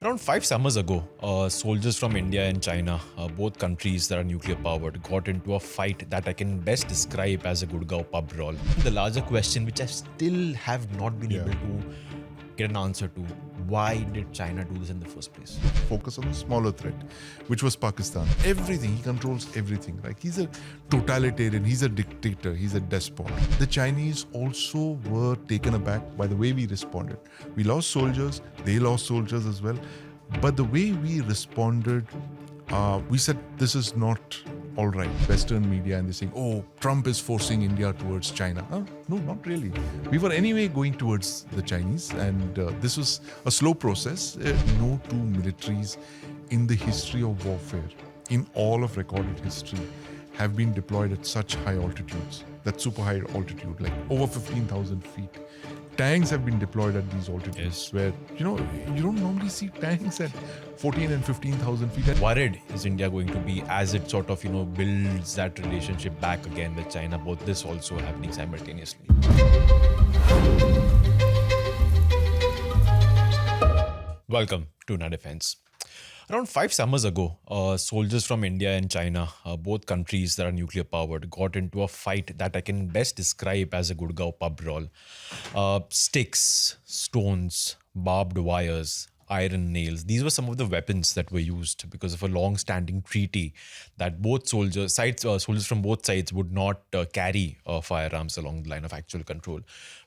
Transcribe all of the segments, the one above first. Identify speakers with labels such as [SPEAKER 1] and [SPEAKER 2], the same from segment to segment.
[SPEAKER 1] Around 5 summers ago, soldiers from India and China, both countries that are nuclear powered, got into a fight that I can best describe as a Gurgaon pub brawl. The larger question, which I still have not been able to get an answer to, why did China do this in the first place?
[SPEAKER 2] Focus on the smaller threat, which was Pakistan. Everything, he controls everything. Like, he's a totalitarian, he's a dictator, he's a despot. The Chinese also were taken aback by the way we responded. We lost soldiers, they lost soldiers as well. But the way we responded, we said this is not all right. Western media, and they're saying, oh, Trump is forcing India towards China. No, not really. We were anyway going towards the Chinese, and this was a slow process. No two militaries in the history of warfare, in all of recorded history, have been deployed at such high altitudes, that super high altitude, like over 15,000 feet. Tanks have been deployed at these altitudes where, you don't normally see tanks at 14 and 15,000 feet.
[SPEAKER 1] Worried is India going to be as it sort of, builds that relationship back again with China, both this also happening simultaneously. Welcome to Na Defense. Around 5 summers ago, soldiers from India and China, both countries that are nuclear powered, got into a fight that I can best describe as a Gurgaon pub brawl. Sticks, stones, barbed wires, iron nails. These were some of the weapons that were used because of a long-standing treaty that both soldiers from both sides would not carry firearms along the line of actual control,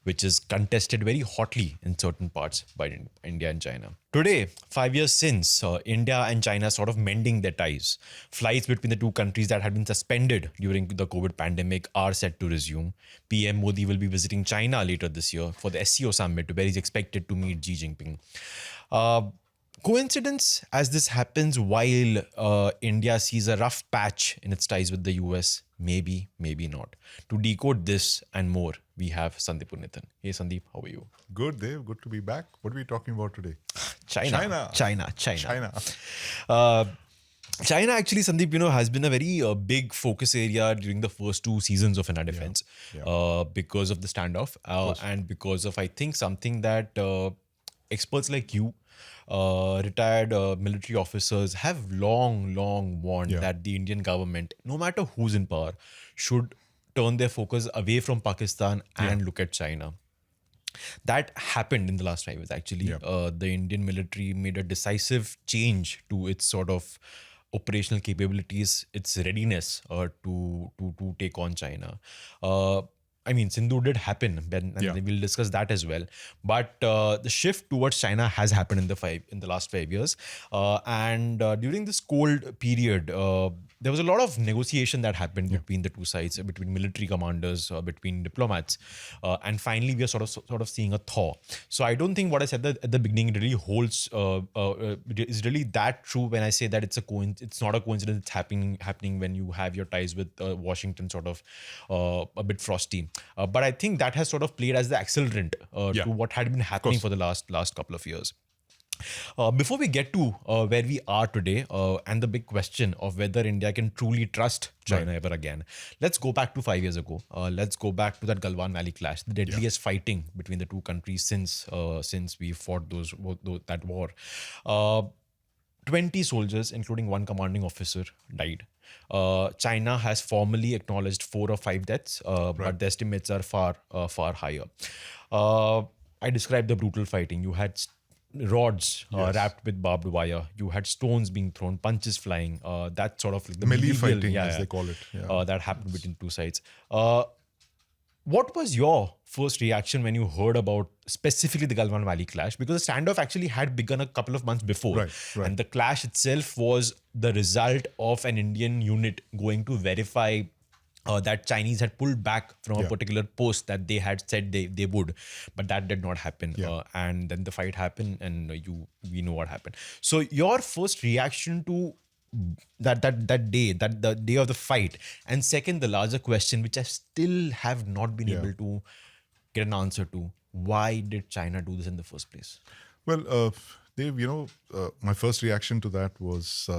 [SPEAKER 1] which is contested very hotly in certain parts by India and China. Today, 5 years since, India and China sort of mending their ties. Flights between the two countries that had been suspended during the COVID pandemic are set to resume. PM Modi will be visiting China later this year for the SCO summit, where he's expected to meet Xi Jinping. Coincidence as this happens while India sees a rough patch in its ties with the US? Maybe, maybe not. To decode this and more, we have Sandeep Unnithan. Hey Sandeep, how are you?
[SPEAKER 2] Good, Dev. Good to be back. What are we talking about today?
[SPEAKER 1] China.
[SPEAKER 2] China
[SPEAKER 1] Actually, Sandeep, has been a very big focus area during the first two seasons of Na Defense because of the standoff and because of, I think, something that experts like you, retired military officers have long warned that the Indian government, no matter who's in power, should turn their focus away from Pakistan and look at China. That happened in the last 5 years, actually. The Indian military made a decisive change to its sort of operational capabilities, its readiness to take on China. Sindoor did happen, and we'll discuss that as well. But the shift towards China has happened in the last 5 years. And during this cold period, there was a lot of negotiation that happened between the two sides, between military commanders, between diplomats, and finally we are sort of seeing a thaw. So I don't think what I said at the beginning really holds is really that true when I say that it's not a coincidence. It's happening when you have your ties with Washington sort of a bit frosty. But I think that has sort of played as the accelerant to what had been happening for the last couple of years. Before we get to where we are today and the big question of whether India can truly trust China ever again, let's go back to 5 years ago. Let's go back to that Galwan Valley clash, the deadliest fighting between the two countries since we fought that war. 20 soldiers, including one commanding officer, died. China has formally acknowledged 4 or 5 deaths, but the estimates are far higher. I described the brutal fighting. You had rods wrapped with barbed wire. You had stones being thrown, punches flying. That sort of like the
[SPEAKER 2] melee fighting, as they call it.
[SPEAKER 1] That happened between two sides. What was your first reaction when you heard about specifically the Galwan Valley clash? Because the standoff actually had begun a couple of months before. Right. And the clash itself was the result of an Indian unit going to verify that Chinese had pulled back from a particular post that they had said they would, but that did not happen. And then the fight happened, and we know what happened. So your first reaction to that day, the day of the fight, and second, the larger question, which I still have not been able to get an answer to: why did China do this in the first place?
[SPEAKER 2] Well, Dave, my first reaction to that was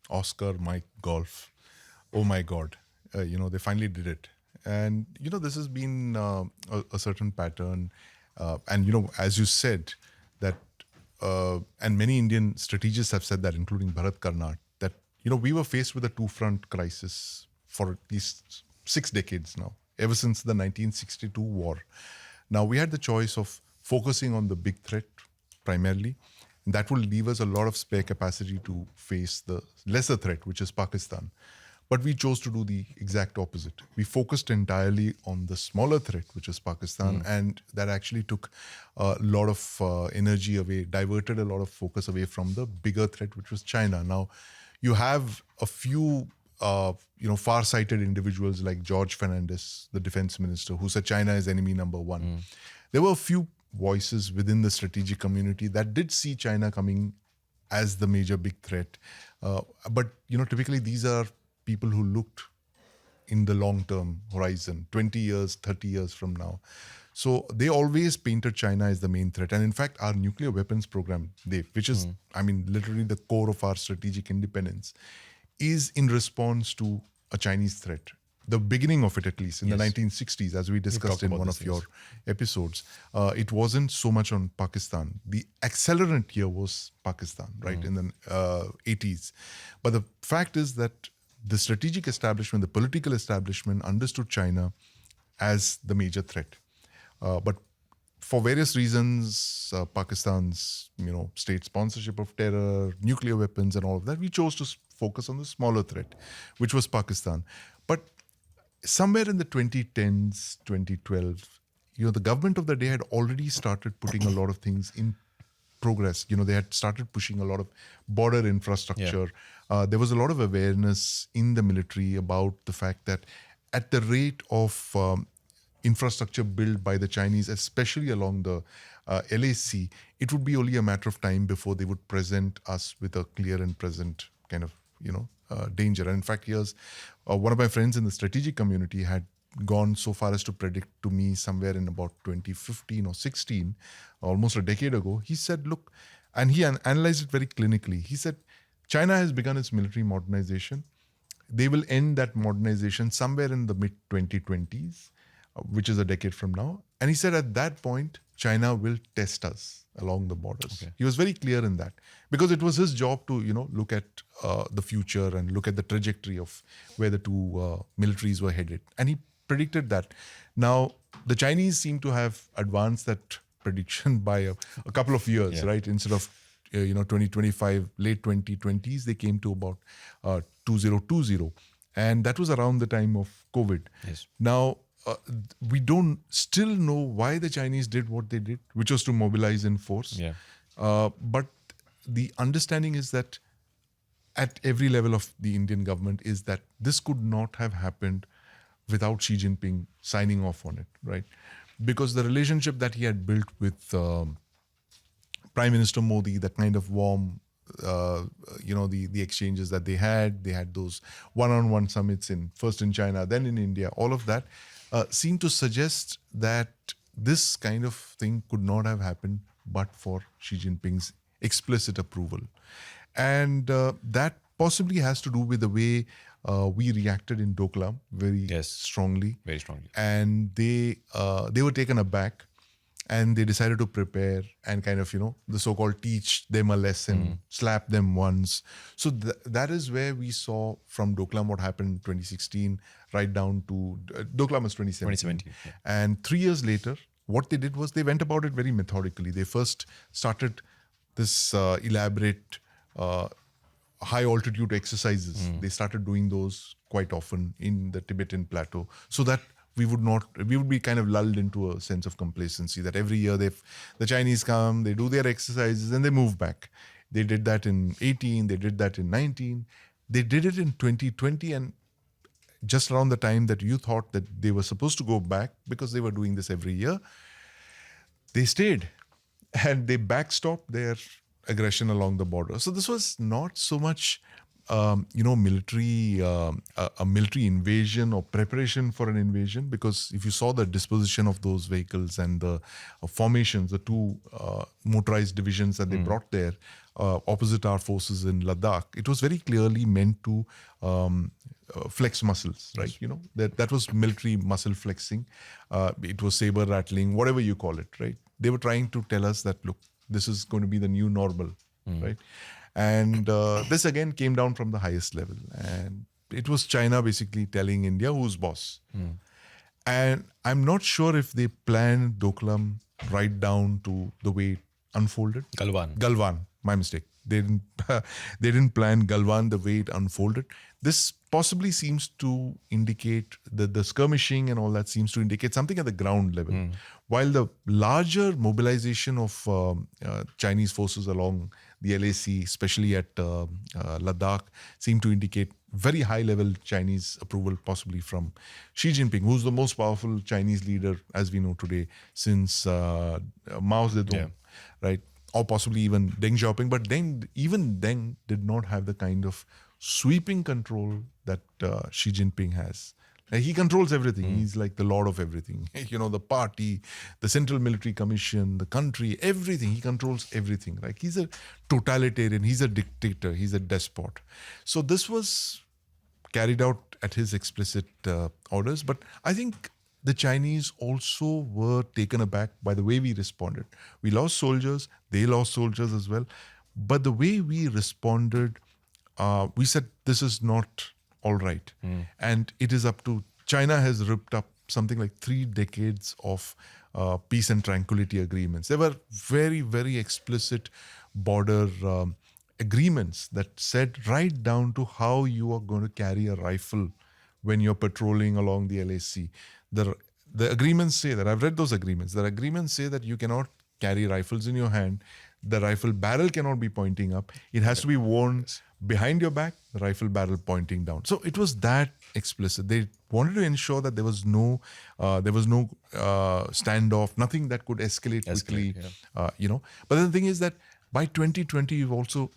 [SPEAKER 2] Oscar Mike Golf. Oh my God. They finally did it. And, this has been a certain pattern. And, as you said, that and many Indian strategists have said that, including Bharat Karnat, that we were faced with a two-front crisis for at least 6 decades now, ever since the 1962 war. Now we had the choice of focusing on the big threat primarily. That will leave us a lot of spare capacity to face the lesser threat, which is Pakistan. But we chose to do the exact opposite. We focused entirely on the smaller threat, which is Pakistan, and that actually took a lot of energy away, diverted a lot of focus away from the bigger threat, which was China. Now, you have a few far-sighted individuals like George Fernandes, the defense minister, who said China is enemy number one. There were a few voices within the strategic community that did see China coming as the major big threat. But typically these are people who looked in the long-term horizon, 20 years, 30 years from now. So they always painted China as the main threat. And in fact, our nuclear weapons program, Dev, which is, literally the core of our strategic independence, is in response to a Chinese threat. The beginning of it, at least, in the 1960s, as we discussed in one of your episodes, it wasn't so much on Pakistan. The accelerant here was Pakistan, right, in the 80s. But the fact is that the strategic establishment, the political establishment understood China as the major threat. But for various reasons, Pakistan's, state sponsorship of terror, nuclear weapons and all of that, we chose to focus on the smaller threat, which was Pakistan. But somewhere in the 2010s, 2012, the government of the day had already started putting a lot of things in progress. They had started pushing a lot of border infrastructure. There was a lot of awareness in the military about the fact that at the rate of infrastructure built by the Chinese, especially along the LAC, it would be only a matter of time before they would present us with a clear and present kind of, danger. And in fact, here's one of my friends in the strategic community had gone so far as to predict to me somewhere in about 2015 or 16, almost a decade ago. He said, look, and he analyzed it very clinically. He said, China has begun its military modernization. They will end that modernization somewhere in the mid-2020s, which is a decade from now. And he said at that point, China will test us along the borders. Okay. He was very clear in that because it was his job to, look at the future and look at the trajectory of where the two militaries were headed. And he predicted that. Now, the Chinese seem to have advanced that prediction by a couple of years, right? Instead of 2025, late 2020s, they came to about 2020. And that was around the time of COVID.
[SPEAKER 1] Yes.
[SPEAKER 2] Now, we don't still know why the Chinese did what they did, which was to mobilize in force.
[SPEAKER 1] Yeah.
[SPEAKER 2] But the understanding is that at every level of the Indian government is that this could not have happened without Xi Jinping signing off on it, right? Because the relationship that he had built with Prime Minister Modi, that kind of warm, the exchanges that they had those one-on-one summits first in China, then in India, all of that seemed to suggest that this kind of thing could not have happened but for Xi Jinping's explicit approval. And that possibly has to do with the way we reacted in Doklam very strongly.
[SPEAKER 1] Very strongly.
[SPEAKER 2] And they were taken aback and they decided to prepare and kind of, the so-called teach them a lesson, slap them once. So that is where we saw from Doklam what happened in 2016 right down to Doklam was 2017. Yeah. And 3 years later, what they did was they went about it very methodically. They first started this elaborate high altitude exercises. They started doing those quite often in the Tibetan plateau so that we would be kind of lulled into a sense of complacency that every year the Chinese come, they do their exercises and they move back. They did that in 18, they did that in 19, they did it in 2020, and just around the time that you thought that they were supposed to go back because they were doing this every year, they stayed and they backstopped their aggression along the border. So this was not so much military, a military invasion or preparation for an invasion, because if you saw the disposition of those vehicles and the formations, the two motorized divisions that they brought there opposite our forces in Ladakh, it was very clearly meant to flex muscles, right? Yes. That was military muscle flexing. It was saber rattling, whatever you call it, right? They were trying to tell us that, look, this is going to be the new normal, right? And this again came down from the highest level. And it was China basically telling India who's boss. And I'm not sure if they planned Doklam right down to the way it unfolded. Galwan, my mistake. They didn't, they didn't plan Galwan the way it unfolded. This possibly seems to indicate that the skirmishing and all that seems to indicate something at the ground level. While the larger mobilization of Chinese forces along the LAC, especially at Ladakh, seem to indicate very high level Chinese approval, possibly from Xi Jinping, who's the most powerful Chinese leader, as we know today, since Mao Zedong, right? Or possibly even Deng Xiaoping. But even Deng did not have the kind of sweeping control that Xi Jinping has. He controls everything. He's like the lord of everything. The party, the Central Military Commission, the country, everything. He controls everything. Like he's a totalitarian. He's a dictator. He's a despot. So this was carried out at his explicit orders. But I think the Chinese also were taken aback by the way we responded. We lost soldiers. They lost soldiers as well. But the way we responded, we said, this is not all right. And it is up to China has ripped up something like 3 decades of peace and tranquility agreements. There were very, very explicit border agreements that said right down to how you are going to carry a rifle when you're patrolling along the LAC. The agreements say that, I've read those agreements. The agreements say that you cannot carry rifles in your hand. The rifle barrel cannot be pointing up. It has to be worn behind your back, the rifle barrel pointing down. So it was that explicit. They wanted to ensure that there was no standoff, nothing that could escalate quickly. But the thing is that by 2020, you also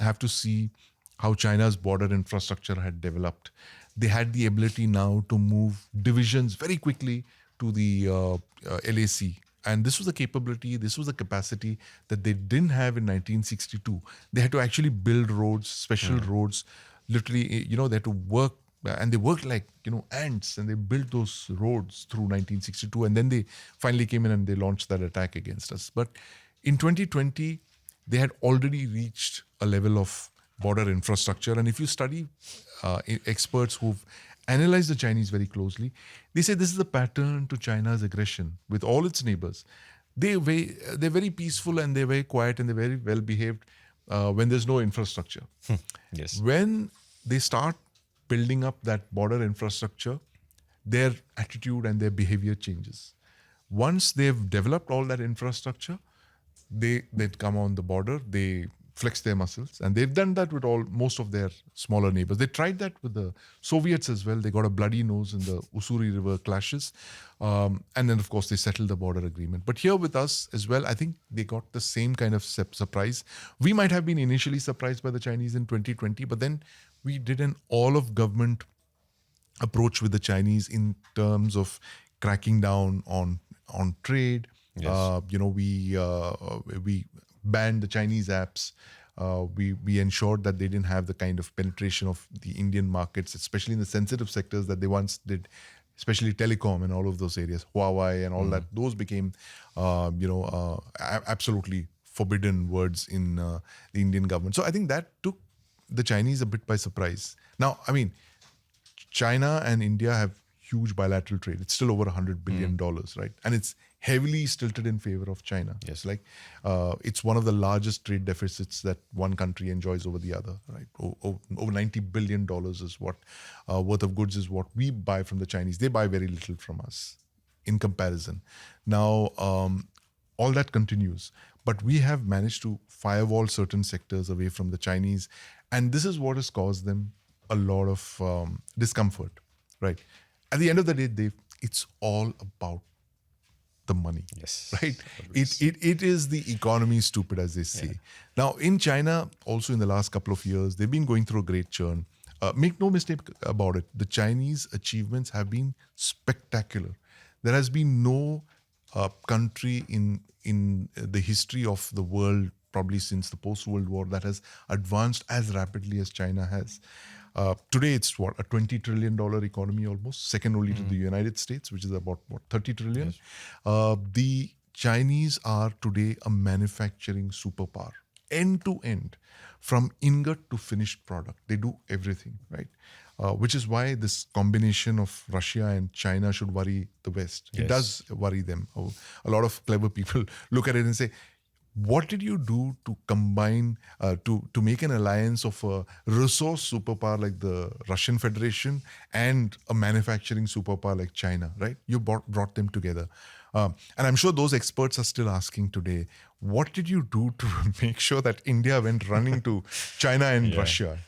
[SPEAKER 2] have to see how China's border infrastructure had developed. They had the ability now to move divisions very quickly to the LAC. And this was the capability, this was the capacity that they didn't have in 1962. They had to actually build roads, special roads. Literally, they had to work, and they worked like, ants, and they built those roads through 1962. And then they finally came in and they launched that attack against us. But in 2020, they had already reached a level of border infrastructure. And if you study experts who've analyzed the Chinese very closely, they say this is a pattern to China's aggression with all its neighbors. They're very peaceful and they're very quiet and they're very well behaved when there's no infrastructure.
[SPEAKER 1] Yes.
[SPEAKER 2] When they start building up that border infrastructure, their attitude and their behavior changes. Once they've developed all that infrastructure, they'd come on the border, they flex their muscles, and they've done that with most of their smaller neighbors. They tried that with the Soviets as well. They got a bloody nose in the Ussuri River clashes, and then of course they settled the border agreement. But here with us as well, I think they got the same kind of surprise. We might have been initially surprised by the Chinese in 2020, but then we did an all-of-government approach with the Chinese in terms of cracking down on trade. Yes. We banned the Chinese apps. We ensured that they didn't have the kind of penetration of the Indian markets, especially in the sensitive sectors that they once did, especially telecom and all of those areas, Huawei and all that. Those became, absolutely forbidden words in the Indian government. So I think that took the Chinese a bit by surprise. Now, I mean, China and India have huge bilateral trade. It's still over $100 billion, right? And it's heavily stilted in favor of China.
[SPEAKER 1] Yes.
[SPEAKER 2] It's one of the largest trade deficits that one country enjoys over the other, right? Over $90 billion is what worth of goods is what we buy from the Chinese. They buy very little from us in comparison. Now, all that continues, but we have managed to firewall certain sectors away from the Chinese. And this is what has caused them a lot of discomfort, right? At the end of the day, it's all about the money.
[SPEAKER 1] Yes.
[SPEAKER 2] Right? It is the economy stupid, as they say. Yeah. Now, in China, also in the last couple of years, they've been going through a great churn. Make no mistake about it. The Chinese achievements have been spectacular. There has been no country in the history of the world, probably since the post-World War, that has advanced as rapidly as China has. Today, it's a $20 trillion economy almost, second only to the United States, which is about 30 trillion. Yes. The Chinese are today a manufacturing superpower, end to end, from ingot to finished product. They do everything, right? Which is why this combination of Russia and China should worry the West. It does worry them. A lot of clever people look at it and say, what did you do to combine, to make an alliance of a resource superpower like the Russian Federation and a manufacturing superpower like China, right? You brought them together. And I'm sure those experts are still asking today, what did you do to make sure that India went running to China and Russia,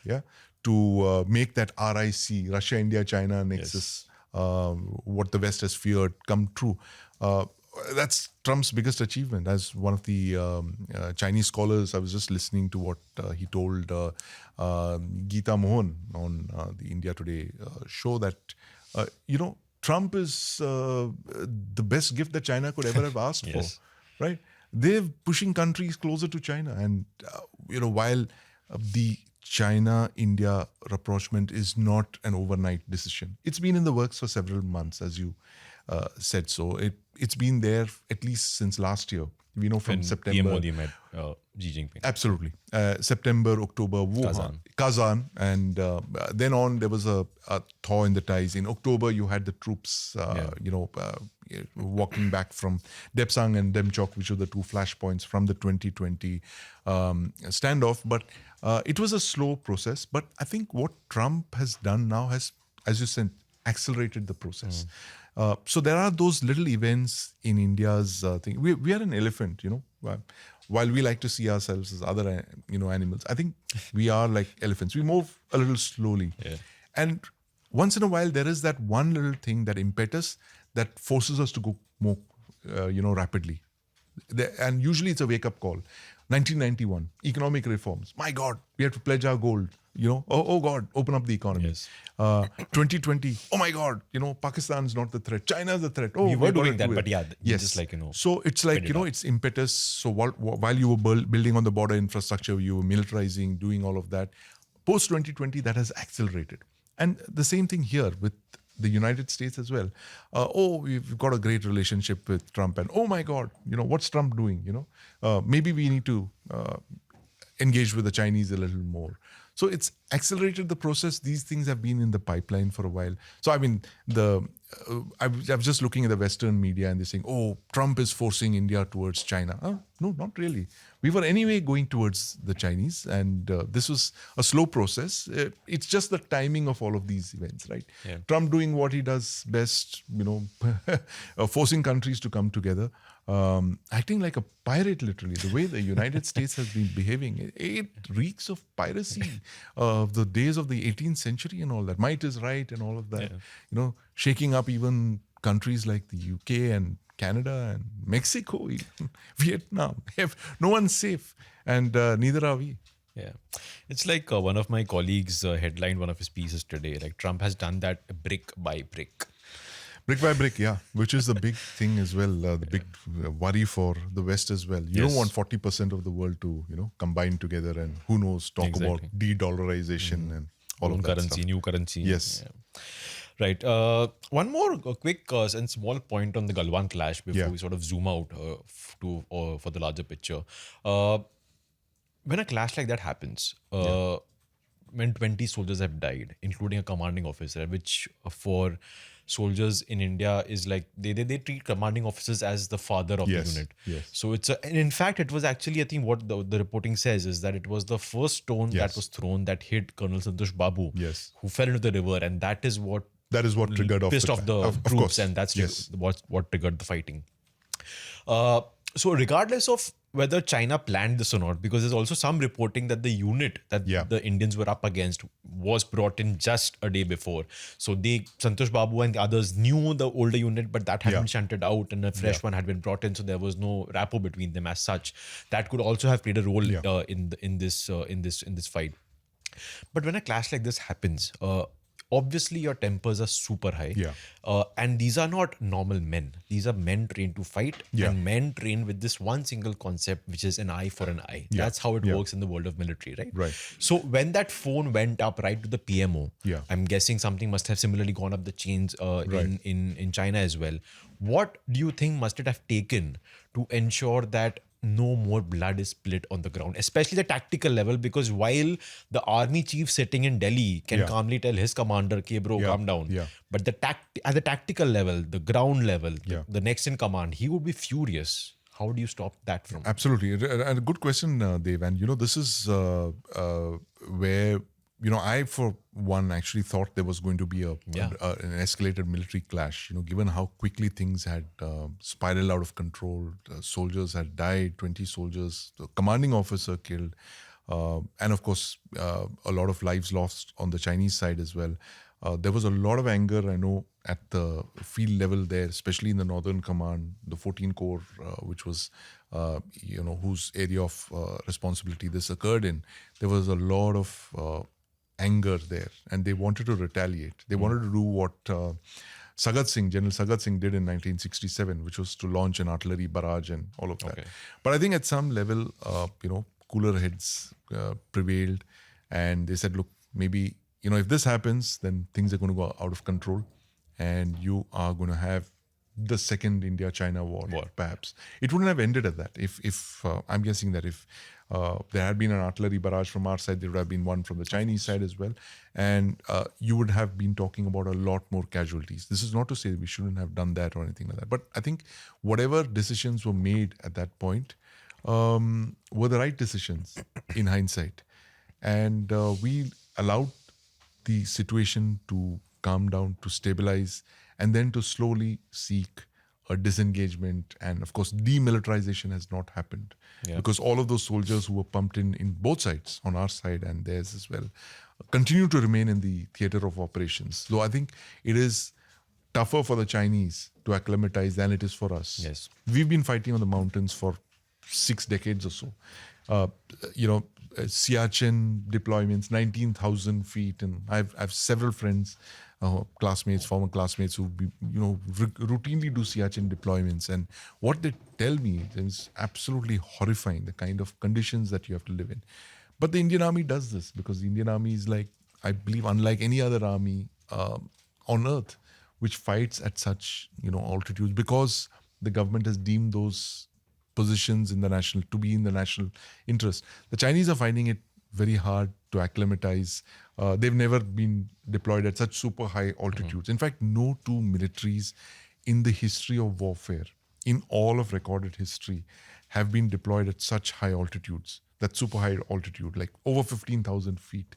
[SPEAKER 2] to make that RIC, Russia, India, China nexus, what the West has feared, come true? That's Trump's biggest achievement. As one of the Chinese scholars, I was just listening to what he told Geeta Mohan on the India Today show, that, Trump is the best gift that China could ever have asked for, right? They're pushing countries closer to China. And, while the China-India rapprochement is not an overnight decision, it's been in the works for several months, as you said so. It's been there at least since last year. We know from September.
[SPEAKER 1] PM Modi met Xi Jinping.
[SPEAKER 2] Absolutely. September, October, Wuhan, Kazan. And then on, there was a thaw in the ties. In October, you had the troops, walking back from Depsang and Demchok, which were the two flashpoints from the 2020 standoff. But it was a slow process. But I think what Trump has done now has, as you said, accelerated the process. So there are those little events in India's thing. We are an elephant, while we like to see ourselves as other, animals. I think we are like elephants. We move a little slowly. And once in a while, there is that one little thing, that impetus that forces us to go more, rapidly. And usually it's a wake-up call. 1991, economic reforms. My God, we have to pledge our gold. Oh God, open up the economy. 2020, oh my God, Pakistan's not the threat. China's the threat. Oh,
[SPEAKER 1] we were doing that,
[SPEAKER 2] do
[SPEAKER 1] but just like,
[SPEAKER 2] So it's like, it's impetus. So while you were building on the border infrastructure, you were militarizing, doing all of that. Post 2020, that has accelerated. And the same thing here with the United States as well. We've got a great relationship with Trump, and oh my God, what's Trump doing? Maybe we need to engage with the Chinese a little more. So it's accelerated the process. These things have been in the pipeline for a while. So I mean, I was just looking at the Western media, and they're saying, "Oh, Trump is forcing India towards China." No, not really. We were anyway going towards the Chinese, and this was a slow process. It's just the timing of all of these events, right? Trump doing what he does best, forcing countries to come together, acting like a pirate, literally. The way the United States has been behaving, it reeks of piracy of the days of the 18th century and all that. Might is right and all of that. Shaking up even countries like the UK and Canada and Mexico, even Vietnam. No one's safe, and neither are we.
[SPEAKER 1] Yeah. It's like one of my colleagues headlined one of his pieces today. Like, Trump has done that brick by brick.
[SPEAKER 2] Brick by brick, which is the big thing as well, the big worry for the West as well. You don't want 40% of the world to, combine together and who knows, talk about de-dollarization and all of that
[SPEAKER 1] currency, stuff. New currency.
[SPEAKER 2] Yes.
[SPEAKER 1] Yeah. Right. One more quick and small point on the Galwan clash before we sort of zoom out for the larger picture. When a clash like that happens, when 20 soldiers have died, including a commanding officer, which for soldiers in India is like they treat commanding officers as the father of the unit. So and in fact, it was actually, I think what the reporting says is that it was the first stone that was thrown that hit Colonel Santosh Babu, who fell into the river, and that is what
[SPEAKER 2] triggered
[SPEAKER 1] pissed off the troops, and that's what triggered the fighting. So regardless of whether China planned this or not, because there's also some reporting that the unit that the Indians were up against was brought in just a day before. So Santosh Babu and the others knew the older unit, but that had been shunted out and a fresh one had been brought in. So there was no rapport between them as such. That could also have played a role in this fight. But when a clash like this happens, obviously your tempers are super high.
[SPEAKER 2] Yeah.
[SPEAKER 1] And these are not normal men. These are men trained to fight and men trained with this one single concept, which is an eye for an eye.
[SPEAKER 2] Yeah.
[SPEAKER 1] That's how it
[SPEAKER 2] Yeah.
[SPEAKER 1] works in the world of military, right?
[SPEAKER 2] Right.
[SPEAKER 1] So when that phone went up right to the PMO,
[SPEAKER 2] Yeah.
[SPEAKER 1] I'm guessing something must have similarly gone up the chains in China as well. What do you think must it have taken to ensure that no more blood is split on the ground, especially the tactical level? Because while the army chief sitting in Delhi can calmly tell his commander, "Okay, bro, calm down," but at the tactical level, the ground level, the next in command, he would be furious. How do you stop that from?
[SPEAKER 2] Absolutely. And a good question, Dev. And, this is where, I, for one, actually thought there was going to be an escalated military clash, given how quickly things had spiraled out of control. Soldiers had died, 20 soldiers, the commanding officer killed, and of course, a lot of lives lost on the Chinese side as well. There was a lot of anger, I know, at the field level there, especially in the Northern Command, the 14 Corps, which was, whose area of responsibility this occurred in. There was a lot of anger there, and they wanted to retaliate. They wanted to do what General Sagat Singh did in 1967, which was to launch an artillery barrage and all of that. Okay. But I think at some level, cooler heads prevailed, and they said, look, maybe, if this happens, then things are going to go out of control, and you are going to have the second India-China war, perhaps. It wouldn't have ended at that. If I'm guessing that if there had been an artillery barrage from our side, there would have been one from the Chinese side as well. And you would have been talking about a lot more casualties. This is not to say we shouldn't have done that or anything like that. But I think whatever decisions were made at that point were the right decisions in hindsight. And we allowed the situation to calm down, to stabilize, and then to slowly seek a disengagement. And of course, demilitarization has not happened because all of those soldiers who were pumped in both sides, on our side and theirs as well, continue to remain in the theater of operations. So I think it is tougher for the Chinese to acclimatize than it is for us.
[SPEAKER 1] Yes.
[SPEAKER 2] We've been fighting on the mountains for 6 decades or so. Siachen deployments, 19,000 feet, and I've several friends, classmates, former classmates who routinely do Siachen deployments, and what they tell me is absolutely horrifying, the kind of conditions that you have to live in. But the Indian Army does this because the Indian Army is, like, I believe, unlike any other army on earth, which fights at such altitudes, because the government has deemed those positions in the national interest. The Chinese are finding it very hard to acclimatize. They've never been deployed at such super high altitudes. In fact, no two militaries in the history of warfare, in all of recorded history, have been deployed at such high altitudes. That super high altitude, like over 15,000 feet.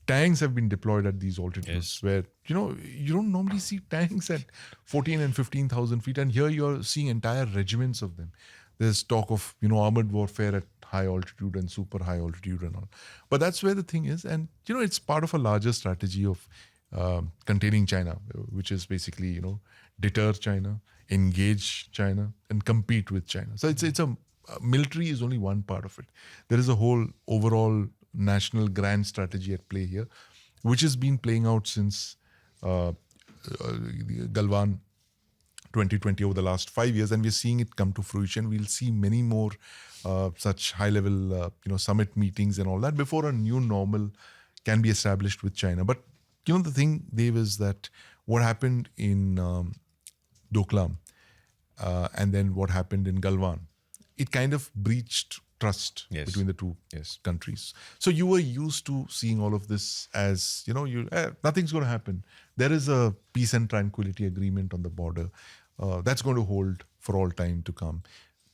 [SPEAKER 2] Tanks have been deployed at these altitudes where, you don't normally see tanks at 14 and 15,000 feet. And here you're seeing entire regiments of them. There's talk of, armored warfare at high altitude and super high altitude and all. But that's where the thing is. And, it's part of a larger strategy of containing China, which is basically, deter China, engage China, and compete with China. So it's a military is only one part of it. There is a whole overall national grand strategy at play here, which has been playing out since Galwan 2020, over the last 5 years, and we're seeing it come to fruition. We'll see many more such high-level, summit meetings and all that before a new normal can be established with China. But the thing, Dave, is that what happened in Doklam and then what happened in Galwan, it kind of breached trust between the two countries. So you were used to seeing all of this as, nothing's going to happen. There is a peace and tranquility agreement on the border. That's going to hold for all time to come.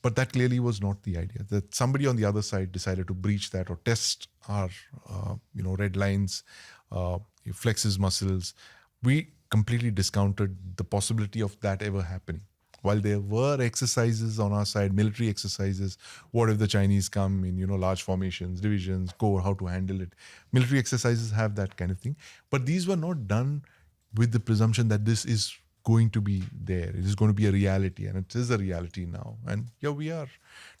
[SPEAKER 2] But that clearly was not the idea. That somebody on the other side decided to breach that or test our, red lines, flex his muscles. We completely discounted the possibility of that ever happening. While there were exercises on our side, military exercises, what if the Chinese come in, large formations, divisions, corps, how to handle it. Military exercises have that kind of thing. But these were not done with the presumption that this is going to be there. It is going to be a reality, and it is a reality now. And here we are,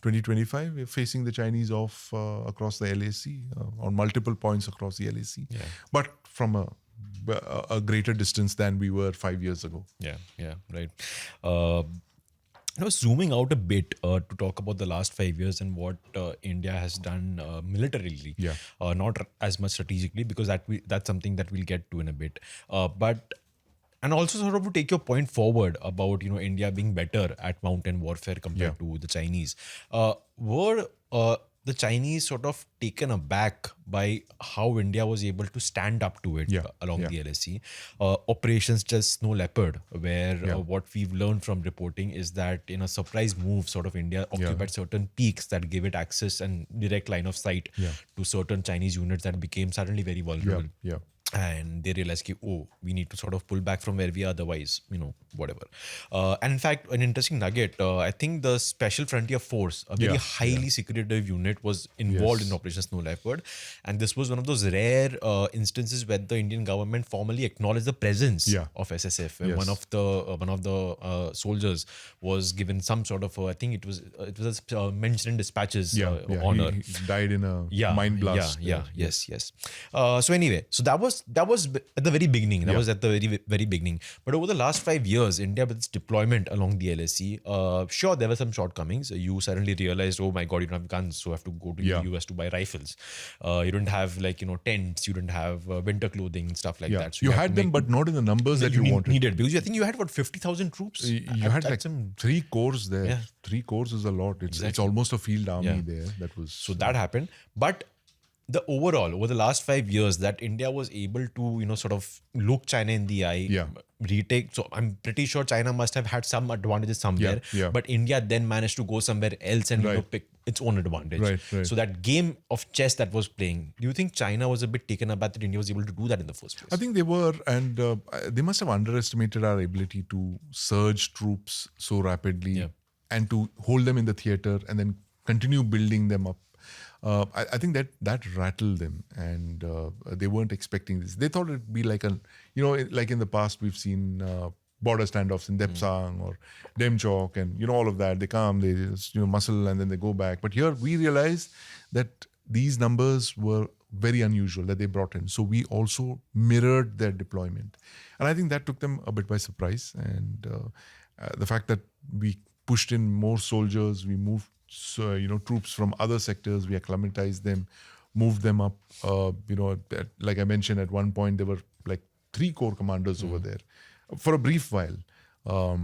[SPEAKER 2] 2025, we're facing the Chinese off across the LAC, on multiple points across the LAC. Yeah. But from a a greater distance than we were 5 years ago.
[SPEAKER 1] Yeah, right. Uh, zooming out a bit to talk about the last 5 years and what India has done militarily.
[SPEAKER 2] Yeah.
[SPEAKER 1] Not as much strategically, because that's something that we'll get to in a bit. But and also sort of to take your point forward about India being better at mountain warfare compared to the Chinese. Were the Chinese sort of taken aback by how India was able to stand up to it along the LSE? Operations just Snow Leopard, where what we've learned from reporting is that in a surprise move, sort of India occupied certain peaks that gave it access and direct line of sight to certain Chinese units that became suddenly very vulnerable. And they realized, we need to sort of pull back from where we are, otherwise, whatever. And in fact, an interesting nugget, I think the Special Frontier Force, a very highly secretive unit, was involved in Operation Snow Leopard. And this was one of those rare instances where the Indian government formally acknowledged the presence of SSF. And one of the soldiers was given some sort of, I think it was mentioned in dispatches honor.
[SPEAKER 2] He died in a mine blast.
[SPEAKER 1] Yes. So anyway, so that was at the very beginning. That was at the very, very beginning. But over the last 5 years, India, with its deployment along the LSE, sure, there were some shortcomings. You suddenly realized, oh my God, you don't have guns, so you have to go to the US to buy rifles. You don't have tents, you don't have winter clothing and stuff like that. So
[SPEAKER 2] you had them, but not in the numbers that you wanted.
[SPEAKER 1] Needed, because I think you had 50,000 troops.
[SPEAKER 2] You had like 3 corps there. Yeah. 3 corps is a lot. It's almost a field army there. So
[SPEAKER 1] that happened. But the overall, over the last 5 years, that India was able to, sort of look China in the eye, retake. So I'm pretty sure China must have had some advantages somewhere, but India then managed to go somewhere else and pick its own advantage.
[SPEAKER 2] Right.
[SPEAKER 1] So that game of chess that was playing, do you think China was a bit taken aback that India was able to do that in the first place?
[SPEAKER 2] I think they were, and they must have underestimated our ability to surge troops so rapidly and to hold them in the theater and then continue building them up. I think that rattled them, and they weren't expecting this. They thought it'd be like like in the past we've seen border standoffs in Depsang or Demchok and all of that. They come, they just muscle, and then they go back. But here we realized that these numbers were very unusual that they brought in. So we also mirrored their deployment, and I think that took them a bit by surprise. And the fact that we pushed in more soldiers, we moved troops from other sectors, we acclimatized them, moved them up. Like I mentioned, at one point there were like 3 corps commanders over there for a brief while. So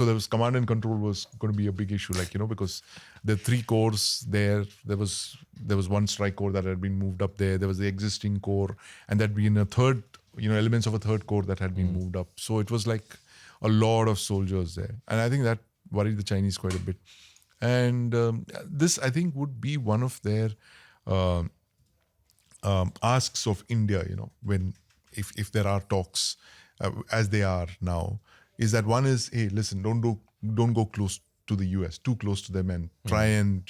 [SPEAKER 2] there was command and control was going to be a big issue, because the 3 corps there was one strike corps that had been moved up there. There was the existing corps, and there'd been a third, elements of a third corps that had been moved up. So it was like a lot of soldiers there. And I think that worried the Chinese quite a bit. And this, I think, would be one of their asks of India, when if there are talks as they are now, is that one is, hey, listen, don't go close to the US, too close to them, and try and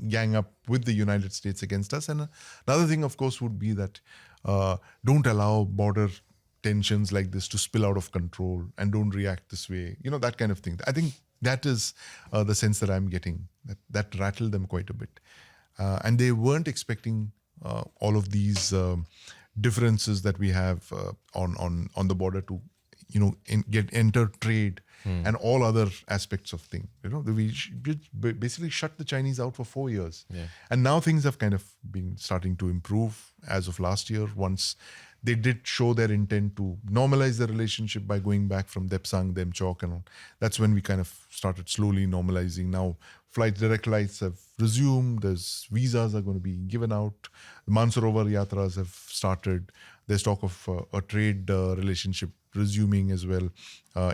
[SPEAKER 2] gang up with the United States against us. And another thing, of course, would be that don't allow border tensions like this to spill out of control, and don't react this way, that kind of thing. I think that is the sense that I'm getting, that rattled them quite a bit. And they weren't expecting all of these differences that we have on the border to, enter trade and all other aspects of things. We basically shut the Chinese out for 4 years. And now things have kind of been starting to improve as of last year, once they did show their intent to normalize the relationship by going back from Depsang, Demchok, and all. That's when we kind of started slowly normalizing. Now, direct flights have resumed. There's visas are going to be given out. The Mansarovar Yatras have started. There's talk of a trade relationship resuming as well.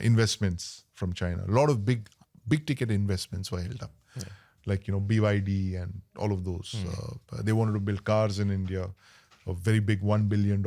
[SPEAKER 2] Investments from China. A lot of big ticket investments were held up. Like, BYD and all of those. They wanted to build cars in India. A very big $1 billion,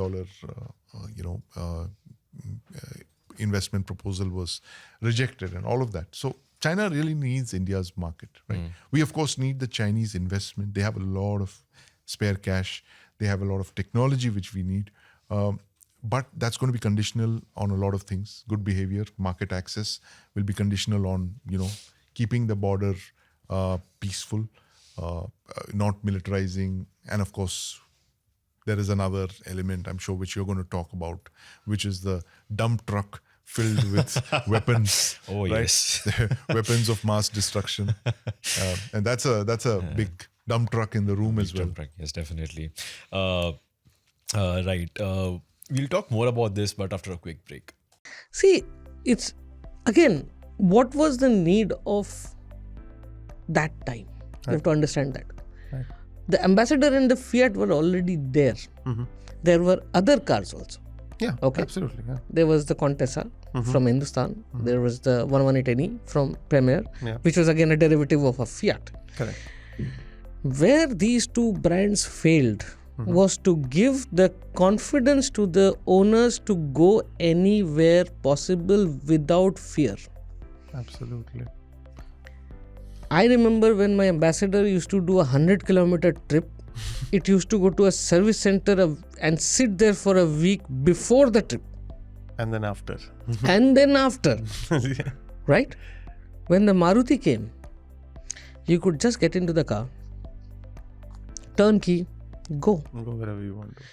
[SPEAKER 2] investment proposal was rejected, and all of that. So China really needs India's market, right? We, of course, need the Chinese investment. They have a lot of spare cash. They have a lot of technology which we need. But that's going to be conditional on a lot of things. Good behavior, market access will be conditional on, keeping the border peaceful, not militarizing, and of course, there is another element, I'm sure, which you're going to talk about, which is the dump truck filled with weapons.
[SPEAKER 1] Oh,
[SPEAKER 2] right?
[SPEAKER 1] yes.
[SPEAKER 2] Weapons of mass destruction. And that's a big dump truck in the room as well.
[SPEAKER 1] Jump track, yes, definitely. Right. We'll talk more about this, but after a quick break.
[SPEAKER 3] See, it's again, what was the need of that time? You have to understand that.
[SPEAKER 4] Right.
[SPEAKER 3] The Ambassador and the Fiat were already there. There were other cars also.
[SPEAKER 4] Yeah,
[SPEAKER 3] Okay.
[SPEAKER 4] absolutely. Yeah.
[SPEAKER 3] There was the Contessa from Hindustan. There was the 118E from Premier,
[SPEAKER 4] Yeah.
[SPEAKER 3] which was again a derivative of a Fiat.
[SPEAKER 4] Correct.
[SPEAKER 3] Where these two brands failed was to give the confidence to the owners to go anywhere possible without fear.
[SPEAKER 4] Absolutely.
[SPEAKER 3] I remember when my Ambassador used to do a 100-kilometer trip, it used to go to a service center and sit there for a week before the trip
[SPEAKER 4] And then after.
[SPEAKER 3] and then after,
[SPEAKER 4] Yeah.
[SPEAKER 3] right? When the Maruti came, you could just get into the car, turn key, go.
[SPEAKER 4] Go wherever you want to.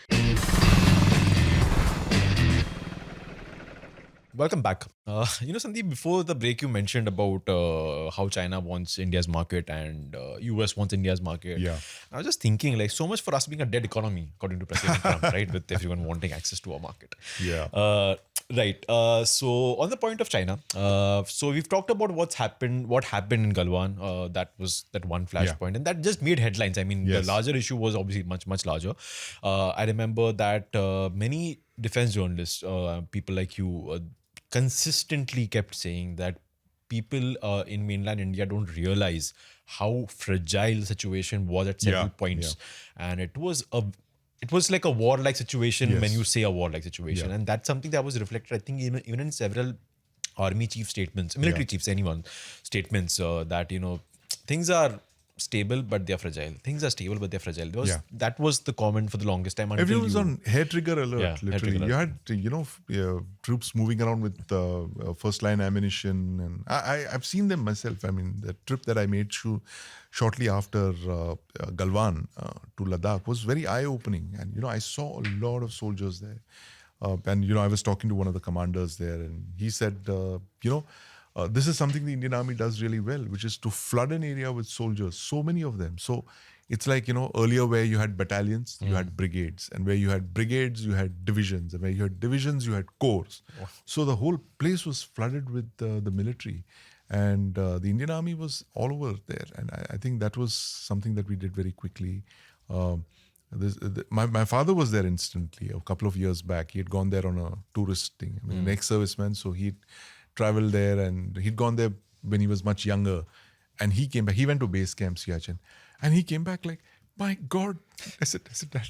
[SPEAKER 1] Welcome back. Sandeep, before the break, you mentioned about how China wants India's market and US wants India's market.
[SPEAKER 2] Yeah.
[SPEAKER 1] I was just thinking, like, so much for us being a dead economy, according to President Trump, right? With everyone wanting access to our market.
[SPEAKER 2] Yeah.
[SPEAKER 1] Right. So on the point of China, so we've talked about what happened in Galwan. That was that one flashpoint, and that just made headlines. I mean,
[SPEAKER 2] Yes.
[SPEAKER 1] the larger issue was obviously much, much larger. I remember that many defense journalists, people like you, consistently kept saying that people in mainland India don't realize how fragile the situation was at several
[SPEAKER 2] Yeah,
[SPEAKER 1] points, and it was like a warlike situation when
[SPEAKER 2] Yes.
[SPEAKER 1] you say a warlike situation,
[SPEAKER 2] Yeah.
[SPEAKER 1] and that's something that was reflected, I think, even in several army chief statements, military chiefs, anyone statements that things are stable but they're fragile. Things are stable but they're fragile. That was the comment for the longest time. Until
[SPEAKER 2] Everyone was
[SPEAKER 1] you-
[SPEAKER 2] on hair trigger alert,
[SPEAKER 1] Yeah, hair
[SPEAKER 2] literally.
[SPEAKER 1] trigger
[SPEAKER 2] You had, troops moving around with first line ammunition. And I've seen them myself. I mean, the trip that I made shortly after Galwan to Ladakh was very eye-opening. And, I saw a lot of soldiers there. And, I was talking to one of the commanders there, and he said, this is something the Indian Army does really well, which is to flood an area with soldiers, so many of them. So it's like, earlier where you had battalions, you had brigades. And where you had brigades, you had divisions. And where you had divisions, you had corps. So the whole place was flooded with the military. And the Indian Army was all over there. And I think that was something that we did very quickly. My father was there instantly a couple of years back. He had gone there on a tourist thing. I mean, an ex-serviceman, so he'd traveled there, and he'd gone there when he was much younger. And he came back. He went to base camp Siachen, and he came back like, my God. I said, Dad,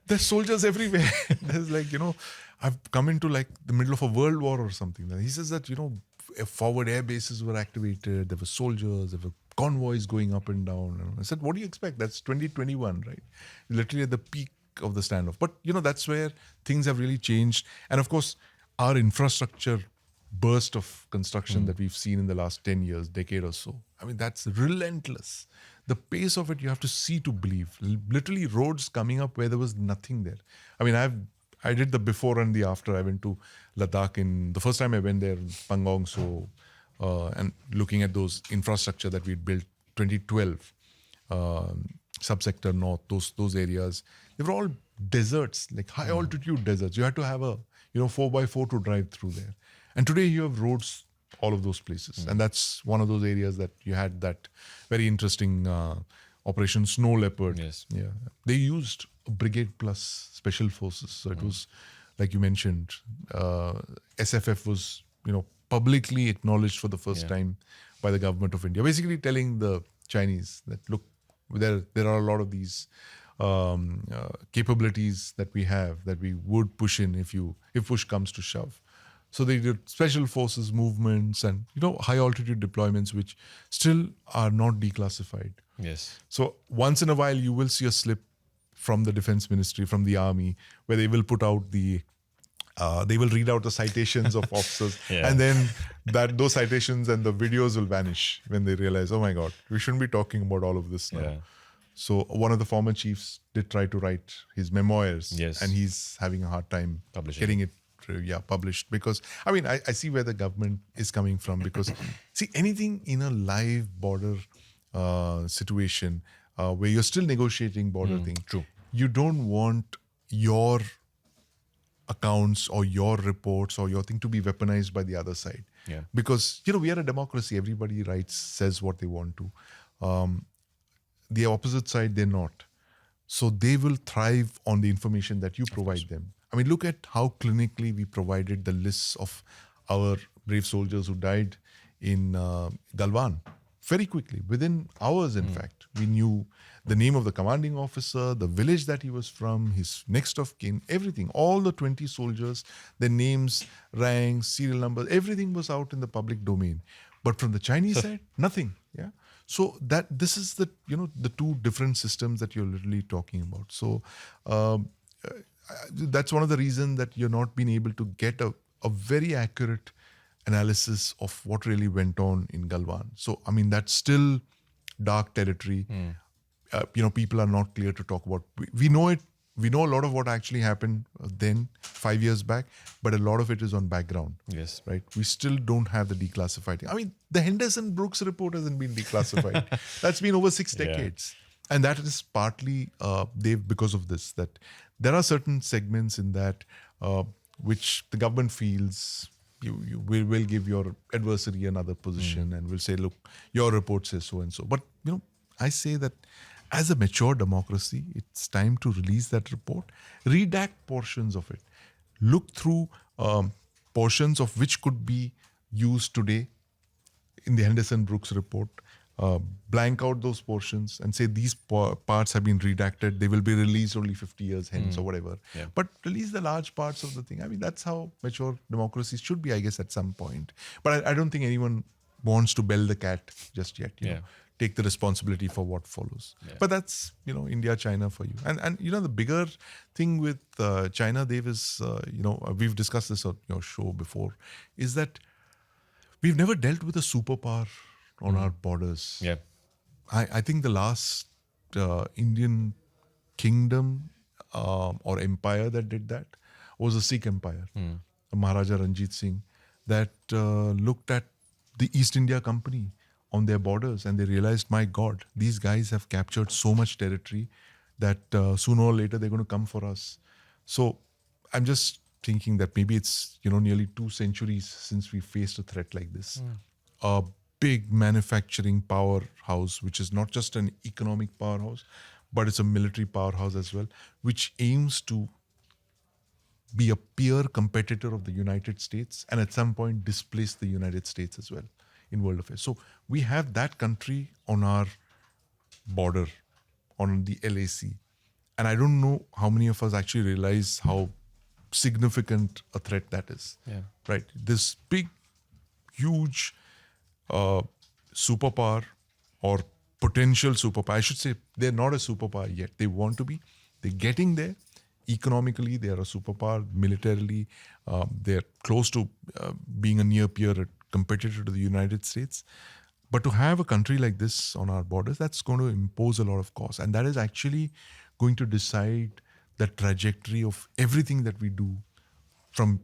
[SPEAKER 2] there's soldiers everywhere. There's like, I've come into like the middle of a world war or something. He says that, forward air bases were activated. There were soldiers. There were convoys going up and down. And I said, what do you expect? That's 2021, right? Literally at the peak of the standoff. But, that's where things have really changed. And of course, our infrastructure burst of construction that we've seen in the last 10 years, decade or so. I mean, that's relentless. The pace of it, you have to see to believe. Literally roads coming up where there was nothing there. I mean, I did the before and the after. I went to Ladakh the first time I went there, Pangong, so, and looking at those infrastructure that we'd built 2012, subsector north, those areas, they were all deserts, like high altitude deserts. You had to have a 4x4 to drive through there. And today you have roads all of those places. And that's one of those areas that you had that very interesting Operation Snow Leopard.
[SPEAKER 1] Yes.
[SPEAKER 2] Yeah. They used a brigade plus special forces. So it was, like you mentioned, SFF was, publicly acknowledged for the first time by the government of India. Basically telling the Chinese that, look, there are a lot of these capabilities that we have that we would push in if push comes to shove. So they did special forces movements and, high altitude deployments, which still are not declassified.
[SPEAKER 1] Yes.
[SPEAKER 2] So once in a while, you will see a slip from the defense ministry, from the army, where they will put out they will read out the citations of officers.
[SPEAKER 1] Yeah.
[SPEAKER 2] And then those citations and the videos will vanish when they realize, oh my God, we shouldn't be talking about all of this now.
[SPEAKER 1] Yeah.
[SPEAKER 2] So one of the former chiefs did try to write his memoirs,
[SPEAKER 1] Yes.
[SPEAKER 2] and he's having a hard time
[SPEAKER 1] Publishing
[SPEAKER 2] getting it published, because I see where the government is coming from, because see, anything in a live border situation where you're still negotiating border thing,
[SPEAKER 1] true.
[SPEAKER 2] you don't want your accounts or your reports or your thing to be weaponized by the other side.
[SPEAKER 1] Yeah.
[SPEAKER 2] Because we are a democracy. Everybody writes, says what they want to. The opposite side, they're not. So they will thrive on the information that you provide them. I mean, look at how clinically we provided the lists of our brave soldiers who died in Galwan. Very quickly, within hours, in fact, we knew the name of the commanding officer, the village that he was from, his next of kin, everything. All the 20 soldiers, their names, ranks, serial numbers, everything was out in the public domain. But from the Chinese side, nothing. Yeah. So this is the two different systems that you're literally talking about. So that's one of the reasons that you're not being able to get a very accurate analysis of what really went on in Galwan. So that's still dark territory. People are not clear to talk about. We know it. We know a lot of what actually happened then 5 years back, but a lot of it is on background.
[SPEAKER 1] Yes.
[SPEAKER 2] Right. We still don't have the declassified. The Henderson-Brooks report hasn't been declassified. That's been over 6 decades. And that is partly, Dave, because of this, that there are certain segments in that which the government feels you will give your adversary another position and will say, look, your report says so and so. But, I say that as a mature democracy, it's time to release that report, redact portions of it, look through portions of which could be used today in the Henderson-Brooks report, blank out those portions and say these parts have been redacted, they will be released only 50 years hence or whatever. Yeah. But release the large parts of the thing. That's how mature democracies should be, I guess, at some point. But I don't think anyone wants to bell the cat just yet. You know, take the responsibility for what follows. Yeah. But that's, India, China for you. And the bigger thing with China, Dave, is, we've discussed this on your show before, is that we've never dealt with a superpower on our borders. Yeah, I think the last Indian kingdom or empire that did that was the Sikh Empire. Maharaja Ranjit Singh, that looked at the East India Company on their borders and they realized, my God, these guys have captured so much territory that sooner or later they're going to come for us. So I'm just thinking that maybe it's nearly 2 centuries since we faced a threat like this. A big manufacturing powerhouse, which is not just an economic powerhouse, but it's a military powerhouse as well, which aims to be a peer competitor of the United States and at some point displace the United States as well in world affairs. So we have that country on our border, on the LAC. And I don't know how many of us actually realize how significant a threat that is. Yeah. Right? This big, huge superpower or potential superpower. I should say they're not a superpower yet. They want to be. They're getting there. Economically, they are a superpower. Militarily, they're close to being a near peer competitor to the United States. But to have a country like this on our borders, that's going to impose a lot of cost. And that is actually going to decide the trajectory of everything that we do from,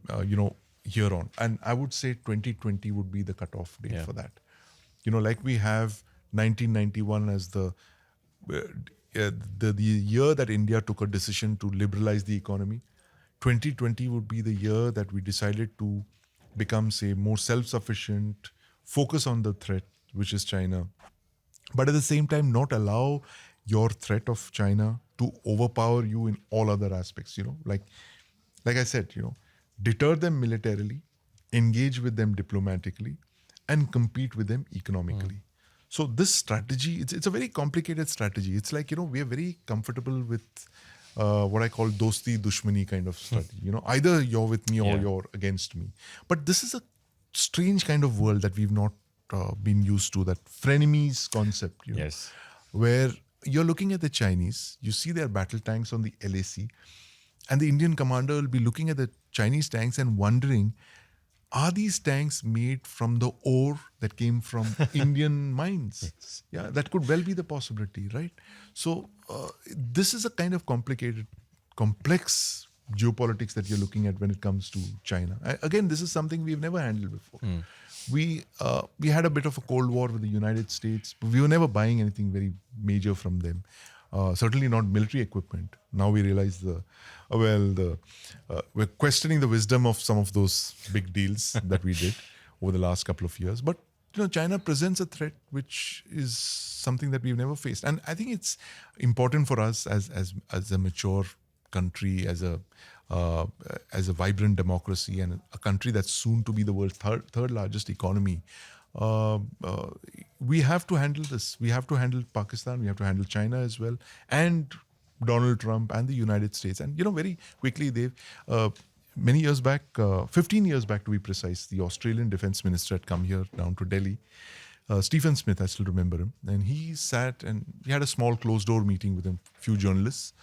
[SPEAKER 2] here on. And I would say 2020 would be the cutoff date for that. Like we have 1991 as the year that India took a decision to liberalize the economy. 2020 would be the year that we decided to become, say, more self-sufficient, focus on the threat, which is China. But at the same time, not allow your threat of China to overpower you in all other aspects, like I said, deter them militarily, engage with them diplomatically, and compete with them economically. So this strategy, it's a very complicated strategy. It's like, we are very comfortable with what I call dosti dushmani kind of strategy. Either you're with me or you're against me. But this is a strange kind of world that we've not been used to, that frenemies concept,
[SPEAKER 1] Yes.
[SPEAKER 2] Where you're looking at the Chinese, you see their battle tanks on the LAC, and the Indian commander will be looking at the Chinese tanks and wondering, are these tanks made from the ore that came from Indian mines? Yeah, that could well be the possibility, right? So this is a kind of complex geopolitics that you're looking at when it comes to China. Again, this is something we've never handled before. We had a bit of a Cold War with the United States, but we were never buying anything very major from them. Certainly not military equipment. Now we realize we're questioning the wisdom of some of those big deals that we did over the last couple of years. But China presents a threat which is something that we've never faced, and I think it's important for us as a mature country, as a vibrant democracy, and a country that's soon to be the world's third largest economy. We have to handle this. We have to handle Pakistan. We have to handle China as well, and Donald Trump and the United States. And very quickly, they've many years back, 15 years back to be precise, the Australian Defence Minister had come here down to Delhi. Stephen Smith, I still remember him, and he sat and he had a small closed door meeting with a few journalists.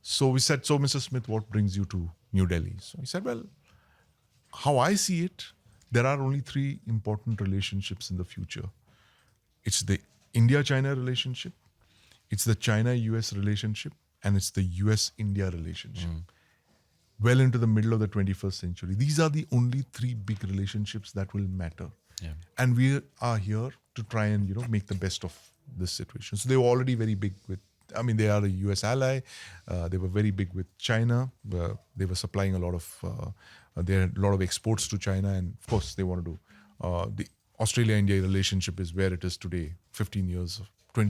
[SPEAKER 2] So we said, "So, Mr. Smith, what brings you to New Delhi?" So he said, "Well, how I see it, there are only three important relationships in the future. It's the India-China relationship, it's the China-US relationship, and it's the US-India relationship. Well into the middle of the 21st century. These are the only three big relationships that will matter. Yeah. And we are here to try and, make the best of this situation." So they were already very big they are a US ally. They were very big with China. They were supplying they had a lot of exports to China. And of course, they want to do, the Australia-India relationship is where it is today, 20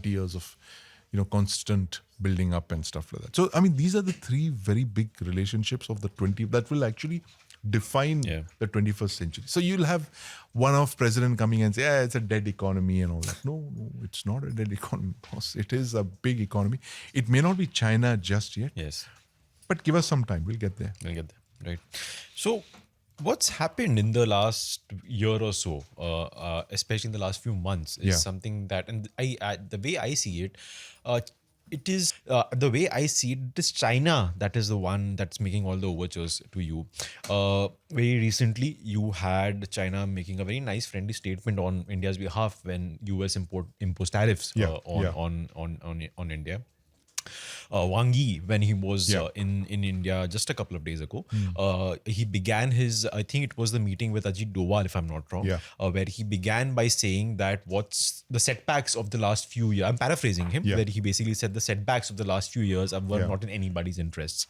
[SPEAKER 2] years of, constant building up and stuff like that. So, these are the three very big relationships of the 20 that will actually define the 21st century. So you'll have one-off president coming and say, it's a dead economy and all that. No, it's not a dead economy, boss. It is a big economy. It may not be China just yet.
[SPEAKER 1] Yes.
[SPEAKER 2] But give us some time. We'll get there.
[SPEAKER 1] Right. So what's happened in the last year or so, especially in the last few months, is something that, and the way I see it, it is the way I see it, it is China that is the one that's making all the overtures to you. Very recently, you had China making a very nice friendly statement on India's behalf when US imposed tariffs on India. Wang Yi, when he was in India just a couple of days ago, he began his, I think it was the meeting with Ajit Doval, if I'm not wrong, where he began by saying that what's the setbacks of the last few years, I'm paraphrasing him, where he basically said the setbacks of the last few years were not in anybody's interests,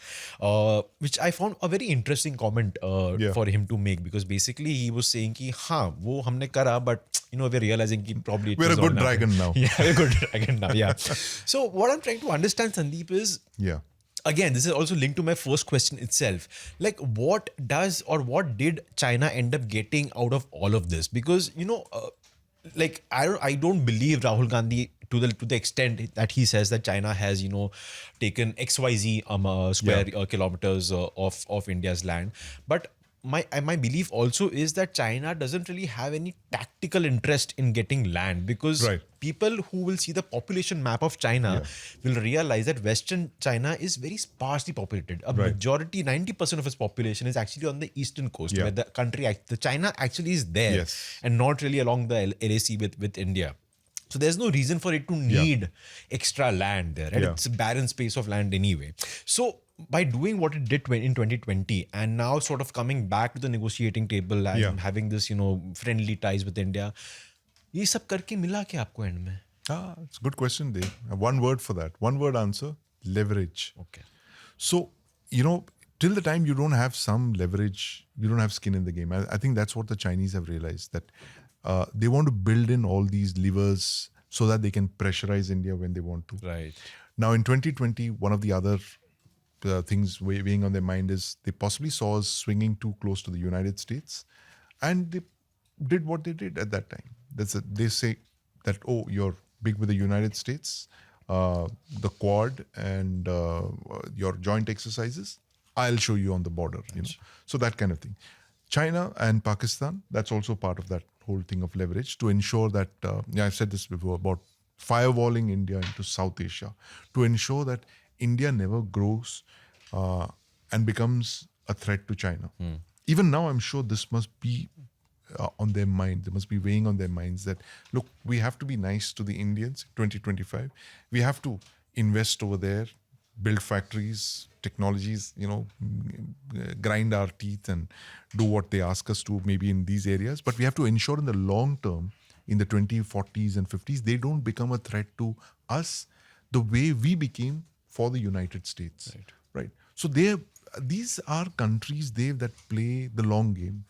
[SPEAKER 1] which I found a very interesting comment for him to make, because basically he was saying ki, wo humne kara, but we're realizing ki probably
[SPEAKER 2] we're a good dragon now.
[SPEAKER 1] Yeah, we're a good dragon now, yeah. So what I'm trying to understand, Sandeep, is again, this is also linked to my first question itself. Like, what did China end up getting out of all of this? Because I don't believe Rahul Gandhi to the extent that he says that China has taken XYZ square kilometers of India's land, but my belief also is that China doesn't really have any tactical interest in getting land, because people who will see the population map of China will realize that Western China is very sparsely populated. A majority, 90% of its population is actually on the eastern coast, where the China actually is there and not really along the LAC with India. So there's no reason for it to need extra land there, right? It's a barren space of land anyway. So by doing what it did in 2020 and now sort of coming back to the negotiating table and having this, friendly ties with India, ये सब करके मिला क्या आपको end में?
[SPEAKER 2] It's a good question, Dev. One word for that. One word answer: leverage.
[SPEAKER 1] Okay.
[SPEAKER 2] So, till the time you don't have some leverage, you don't have skin in the game. I think that's what the Chinese have realized, that they want to build in all these levers so that they can pressurize India when they want to.
[SPEAKER 1] Right.
[SPEAKER 2] Now, in 2020, one of the other things weighing on their mind is they possibly saw us swinging too close to the United States, and they did what they did at that time. They say that, you're big with the United States, the Quad and your joint exercises, I'll show you on the border, So that kind of thing. China and Pakistan, that's also part of that whole thing of leverage to ensure that, I've said this before about firewalling India into South Asia, to ensure that India never grows and becomes a threat to China. Even now, I'm sure this must be on their mind. They must be weighing on their minds that, look, we have to be nice to the Indians, 2025. We have to invest over there, build factories, technologies, grind our teeth and do what they ask us to maybe in these areas. But we have to ensure in the long term, in the 2040s and 50s, they don't become a threat to us the way we became for the United States. Right? So these are countries, Dev, that play the long game.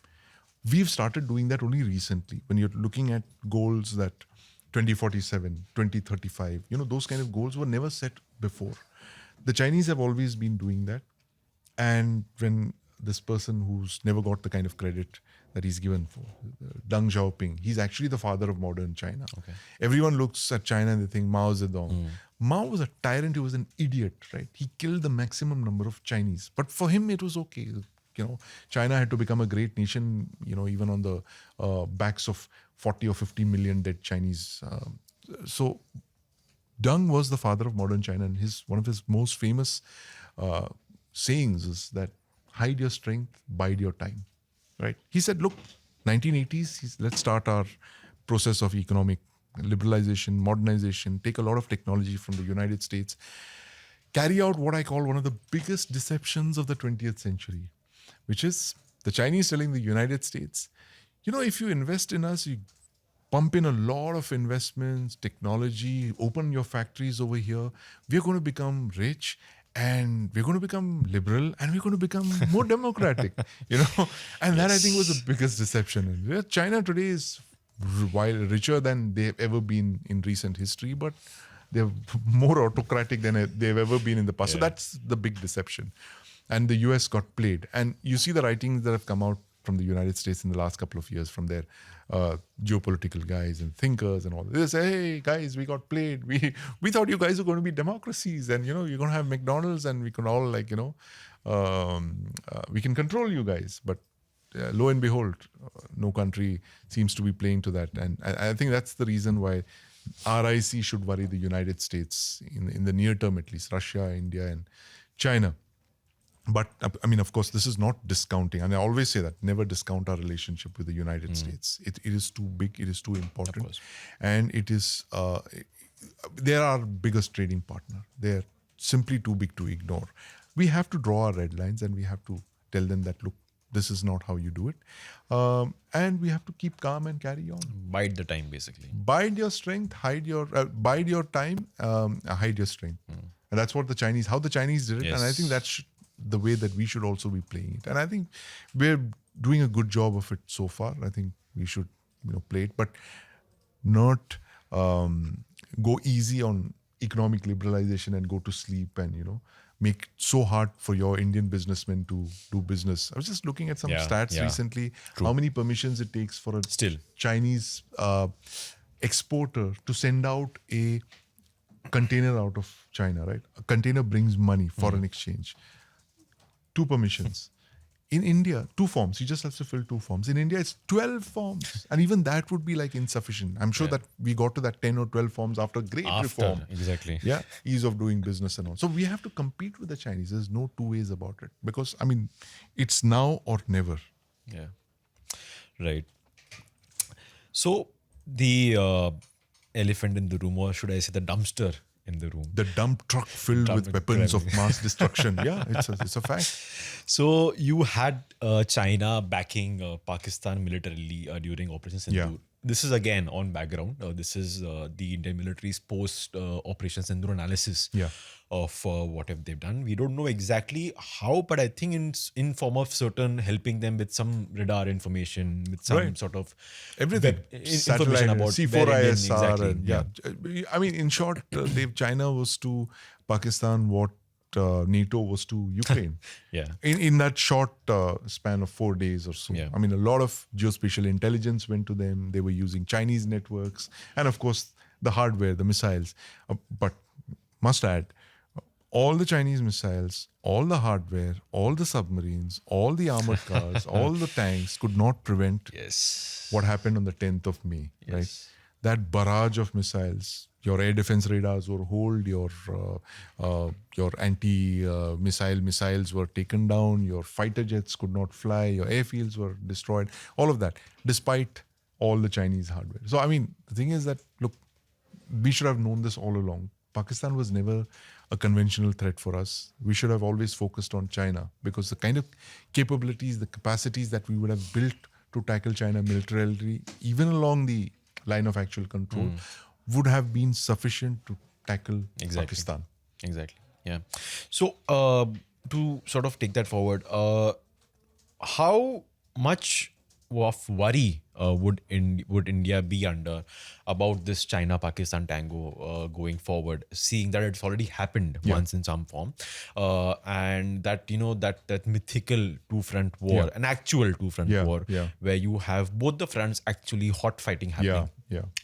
[SPEAKER 2] We've started doing that only recently. When you're looking at goals that 2047, 2035, those kind of goals were never set before. The Chinese have always been doing that. And when this person who's never got the kind of credit that he's given for, Deng Xiaoping, he's actually the father of modern China. Okay. Everyone looks at China and they think Mao Zedong. Mao was a tyrant, he was an idiot, right? He killed the maximum number of Chinese. But for him, it was okay. China had to become a great nation, even on the backs of 40 or 50 million dead Chinese. So Deng was the father of modern China, and one of his most famous sayings is that hide your strength, bide your time, right? He said, look, 1980s, let's start our process of economic liberalization, modernization, take a lot of technology from the United States, carry out what I call one of the biggest deceptions of the 20th century, which is the Chinese telling the United States, if you invest in us, you pump in a lot of investments, technology, open your factories over here, we're going to become rich and we're going to become liberal and we're going to become more democratic, And that, I think, was the biggest deception. And China today is richer than they've ever been in recent history, but they're more autocratic than they've ever been in the past. So that's the big deception. And the US got played. And you see the writings that have come out from the United States in the last couple of years from their geopolitical guys and thinkers and all. They say, hey, guys, we got played. We thought you guys were going to be democracies and, you're going to have McDonald's and we can all we can control you guys. But lo and behold, no country seems to be playing to that. And I think that's the reason why RIC should worry the United States in the near term, at least, Russia, India and China. But I mean, of course, this is not discounting. And I always say that, never discount our relationship with the United States. It is too big, it is too important. And it is, they're our biggest trading partner. They're simply too big to ignore. We have to draw our red lines and we have to tell them that, look, this is not how you do it. And we have to keep calm and carry on.
[SPEAKER 1] Bide the time, basically.
[SPEAKER 2] Bide your strength, bide your time, hide your strength. And that's what how the Chinese did it. Yes. And I think that's the way that we should also be playing it. And I think we're doing a good job of it so far. I think we should, play it, but not go easy on economic liberalization and go to sleep and, make it so hard for your Indian businessmen to do business. I was just looking at some stats recently. True. How many permissions it takes for a Chinese exporter to send out a container out of China, right? A container brings money, foreign exchange. 2 permissions. In India, 2 forms. You just have to fill 2 forms. In India, it's 12 forms. And even that would be insufficient. I'm sure that we got to that 10 or 12 forms after great reform.
[SPEAKER 1] Exactly.
[SPEAKER 2] Yeah. Ease of doing business and all. So we have to compete with the Chinese. There's no 2 ways about it. Because, I mean, it's now or never.
[SPEAKER 1] Yeah. Right. So the elephant in the room, or should I say the dumpster in the room.
[SPEAKER 2] The dump truck filled with weapons of mass destruction. Yeah, it's a fact.
[SPEAKER 1] So you had China backing Pakistan militarily during Operation Sindoor.
[SPEAKER 2] Yeah.
[SPEAKER 1] This is again on background. This is the Indian military's post-Operation Sindoor analysis of what have they done. We don't know exactly how, but I think in form of certain helping them with some radar information, with some sort of
[SPEAKER 2] everything,
[SPEAKER 1] information about
[SPEAKER 2] C4ISR. Exactly. I mean, in short, China was to Pakistan what NATO was to Ukraine. In that short span of 4 days or so. I mean, a lot of geospatial intelligence went to them. They were using Chinese networks and, of course, the hardware, the missiles. But must add, all the Chinese missiles, all the hardware, all the submarines, all the armored cars, all the tanks could not prevent what happened on the 10th of May. Right? that barrage of missiles. Your air defense radars were holed. Your anti-missile missiles were taken down. Your fighter jets could not fly. Your airfields were destroyed. All of that, despite all the Chinese hardware. So I mean, the thing is that, look, we should have known this all along. Pakistan was never a conventional threat for us. We should have always focused on China, because the kind of capabilities, the capacities that we would have built to tackle China militarily, even along the line of actual control, would have been sufficient to tackle Pakistan.
[SPEAKER 1] Exactly. Yeah. So to sort of take that forward, how much of worry would India be under about this China-Pakistan tango going forward, seeing that it's already happened once in some form, and that that mythical two-front war, an actual two-front war, where you have both the fronts actually hot fighting happening.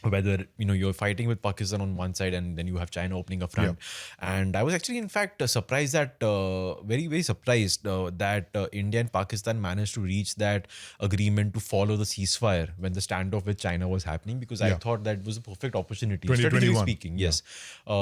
[SPEAKER 1] Whether you're fighting with Pakistan on one side and then you have China opening a front, and I was actually in fact surprised that very, very surprised that India and Pakistan managed to reach that agreement to follow the ceasefire when the standoff with China was happening, because I thought that was a perfect opportunity, strategically speaking.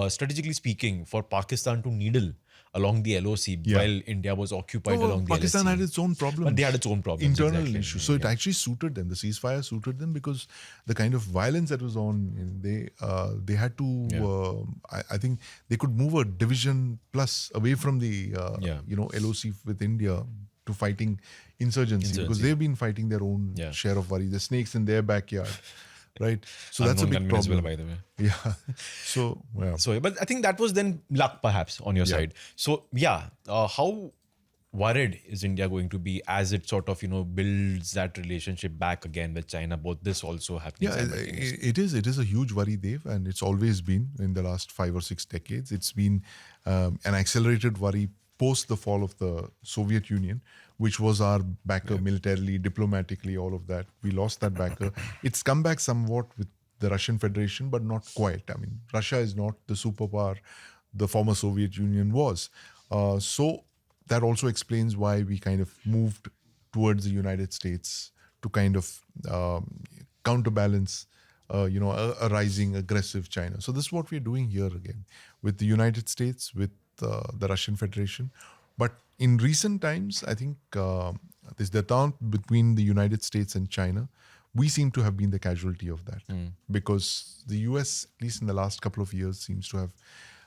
[SPEAKER 1] Strategically speaking, for Pakistan to needle along the LOC while India was occupied along the
[SPEAKER 2] Pakistan
[SPEAKER 1] LOC.
[SPEAKER 2] had its own problems.
[SPEAKER 1] But they had its own problems.
[SPEAKER 2] Internal
[SPEAKER 1] exactly.
[SPEAKER 2] issues. So it actually suited them. The ceasefire suited them because the kind of violence that was on, they had to, I think they could move a division plus away from the, LOC with India to fighting insurgency, because they've been fighting their own share of worry. The snakes in their backyard. Right. So that's a big problem.
[SPEAKER 1] As well, by the way.
[SPEAKER 2] Yeah. So,
[SPEAKER 1] but I think that was then luck perhaps on your side. So, how worried is India going to be as it sort of, builds that relationship back again with China, both this also happening simultaneously?
[SPEAKER 2] It is a huge worry, Dev, and it's always been in the last 5 or 6 decades. It's been an accelerated worry post the fall of the Soviet Union, which was our backer militarily, diplomatically, all of that. We lost that backer. It's come back somewhat with the Russian Federation, but not quite. I mean, Russia is not the superpower the former Soviet Union was. So that also explains why we kind of moved towards the United States to kind of counterbalance a rising aggressive China. So this is what we're doing here again with the United States, with the Russian Federation. But in recent times, I think this detente between the United States and China, we seem to have been the casualty of that, because the US, at least in the last couple of years, seems to have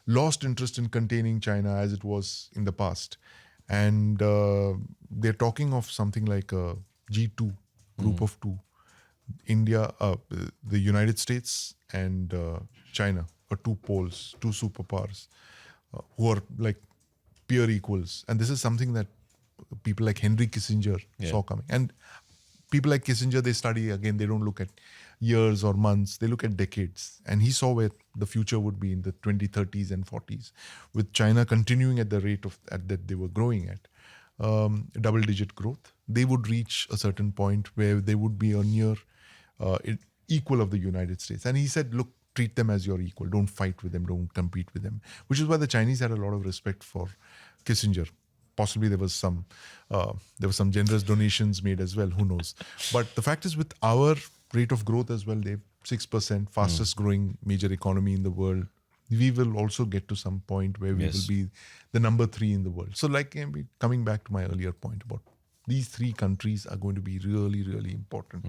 [SPEAKER 2] lost interest in containing China as it was in the past. And they're talking of something like a G2, group of two. India, the United States and China are two poles, two superpowers who are like peer equals. And this is something that people like Henry Kissinger saw coming. And people like Kissinger, they study, again, they don't look at years or months, they look at decades. And he saw where the future would be in the 2030s and 40s, with China continuing at the rate that they were growing at, double-digit growth. They would reach a certain point where they would be a near equal of the United States. And he said, look, treat them as your equal. Don't fight with them. Don't compete with them. Which is why the Chinese had a lot of respect for Kissinger. Possibly there was some generous donations made as well. Who knows? But the fact is, with our rate of growth as well, they've 6%, fastest growing major economy in the world. We will also get to some point where we will be the number 3 in the world. So like coming back to my earlier point about these 3 countries are going to be really, really important.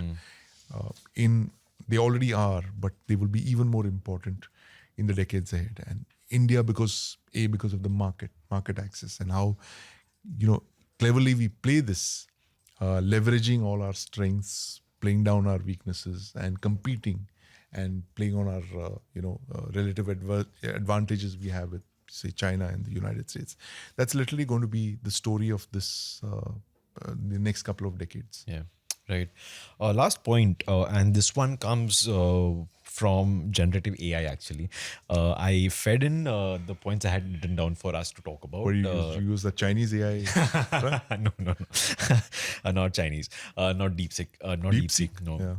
[SPEAKER 2] They already are, but they will be even more important in the decades ahead. And India, because of the market access and how, cleverly we play this, leveraging all our strengths, playing down our weaknesses and competing and playing on our, relative advantages we have with, say, China and the United States. That's literally going to be the story of this, the next couple of decades.
[SPEAKER 1] Yeah. Right. Last point, and this one comes from generative AI actually. I fed in the points I had written down for us to talk about.
[SPEAKER 2] What do you use the Chinese AI?
[SPEAKER 1] No. Not Chinese. Not DeepSeek. Not DeepSeek. No.
[SPEAKER 2] Yeah.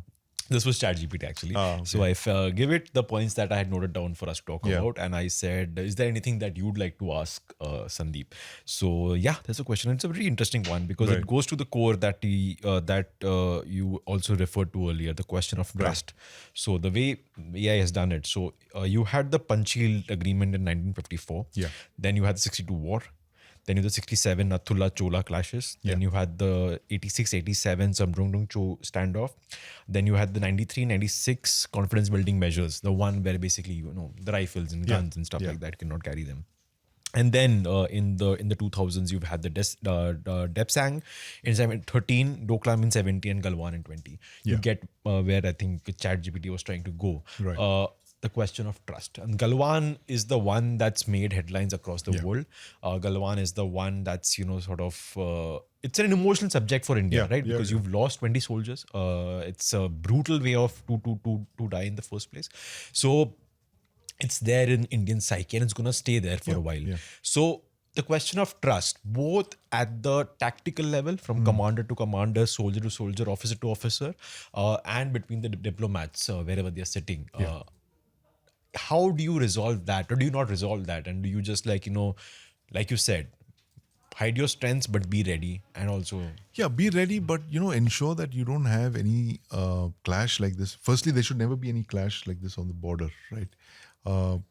[SPEAKER 1] This was ChatGPT actually.
[SPEAKER 2] Okay.
[SPEAKER 1] So I give it the points that I had noted down for us to talk about, and I said, "Is there anything that you'd like to ask Sandeep?" So yeah, there's a question. It's a very interesting one because it goes to the core that you also referred to earlier, the question of trust. So the way AI has done it. So you had the Panchsheel Agreement in 1954.
[SPEAKER 2] Yeah.
[SPEAKER 1] Then you had the 62 War. Then you had the 67 Nathula Chola clashes. Then you had the 86-87 Samdrungdung Cho standoff. Then you had the 93-96 confidence building measures, the one where basically, the rifles and guns and stuff like that cannot carry them. And then in the 2000s, you've had the Depsang in 13, Doklam in 70, and Galwan in 20. You get where I think ChatGPT was trying to go.
[SPEAKER 2] Right.
[SPEAKER 1] The question of trust. And Galwan is the one that's made headlines across the world. Galwan is the one that's, it's an emotional subject for India, right? Because you've lost 20 soldiers. It's a brutal way of to die in the first place. So it's there in Indian psyche and it's going to stay there for a while. So the question of trust, both at the tactical level, from commander to commander, soldier to soldier, officer to officer, and between the diplomats, wherever they're sitting. How do you resolve that, or do you not resolve that? And do you just like you said, hide your strengths, but be ready, and also
[SPEAKER 2] be ready, but ensure that you don't have any clash like this. Firstly, there should never be any clash like this on the border, right?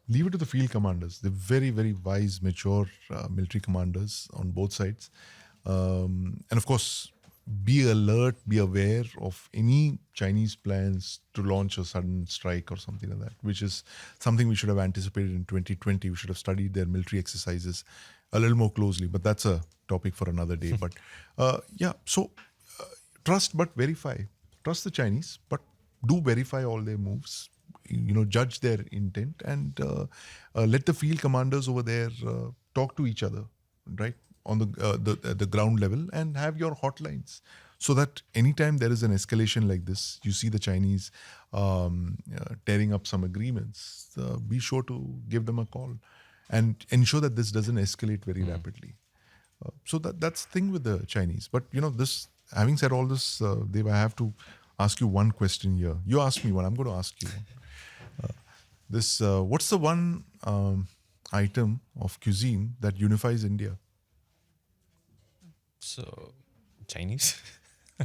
[SPEAKER 2] Leave it to the field commanders. They're very, very wise, mature military commanders on both sides, and of course, be alert, be aware of any Chinese plans to launch a sudden strike or something like that, which is something we should have anticipated in 2020. We should have studied their military exercises a little more closely, but that's a topic for another day. But so trust but verify. Trust the Chinese, but do verify all their moves. Judge their intent, and let the field commanders over there talk to each other, right? On the ground level, and have your hotlines, so that anytime there is an escalation like this, you see the Chinese tearing up some agreements, be sure to give them a call and ensure that this doesn't escalate very rapidly. So that's the thing with the Chinese. But this, having said all this, Dev, I have to ask you one question here. You asked me one, I'm going to ask you one. What's the one item of cuisine that unifies India?
[SPEAKER 1] So, Chinese?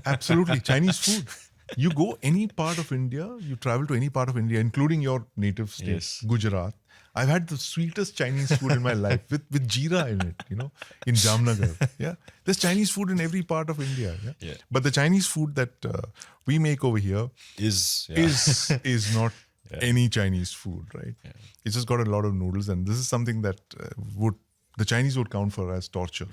[SPEAKER 2] Absolutely, Chinese food. You go any part of India, you travel to any part of India, including your native state, Gujarat. I've had the sweetest Chinese food in my life with jeera in it, in Jamnagar. Yeah, there's Chinese food in every part of India. Yeah, but the Chinese food that we make over here is not any Chinese food, right? Yeah. It's just got a lot of noodles, and this is something that the Chinese would count for as torture.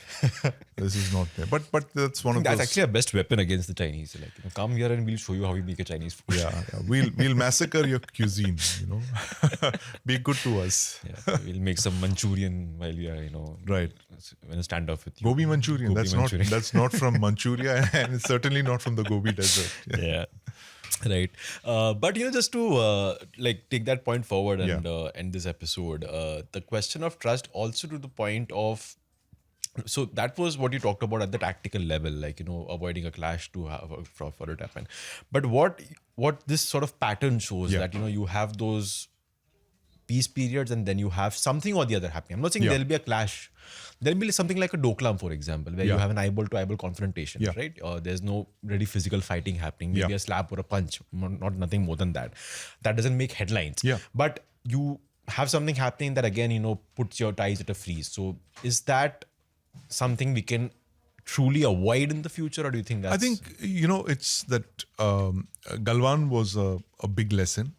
[SPEAKER 2] This is not there. But that's one of those.
[SPEAKER 1] That's actually our best weapon against the Chinese. Like, come here and we'll show you how we make a Chinese food.
[SPEAKER 2] Yeah. We'll massacre your cuisine, Be good to us.
[SPEAKER 1] Yeah, we'll make some Manchurian while we are,
[SPEAKER 2] right.
[SPEAKER 1] in a standoff with you.
[SPEAKER 2] Gobi Manchurian. That's not from Manchuria, and it's certainly not from the Gobi Desert.
[SPEAKER 1] Yeah. Right. But, just to take that point forward and end this episode, the question of trust also to the point of, so that was what you talked about at the tactical level, avoiding a clash to have for it to happen. But what this sort of pattern shows that, you have those peace periods and then you have something or the other happening. I'm not saying there'll be a clash. There'll be something like a Doklam, for example, where you have an eyeball-to-eyeball confrontation, right? There's no really physical fighting happening. Maybe a slap or a punch, nothing more than that. That doesn't make headlines. Yeah. But you have something happening that, again, puts your ties at a freeze. So is that something we can truly avoid in the future, or do you think that's...
[SPEAKER 2] I think, it's that Galwan was a big lesson.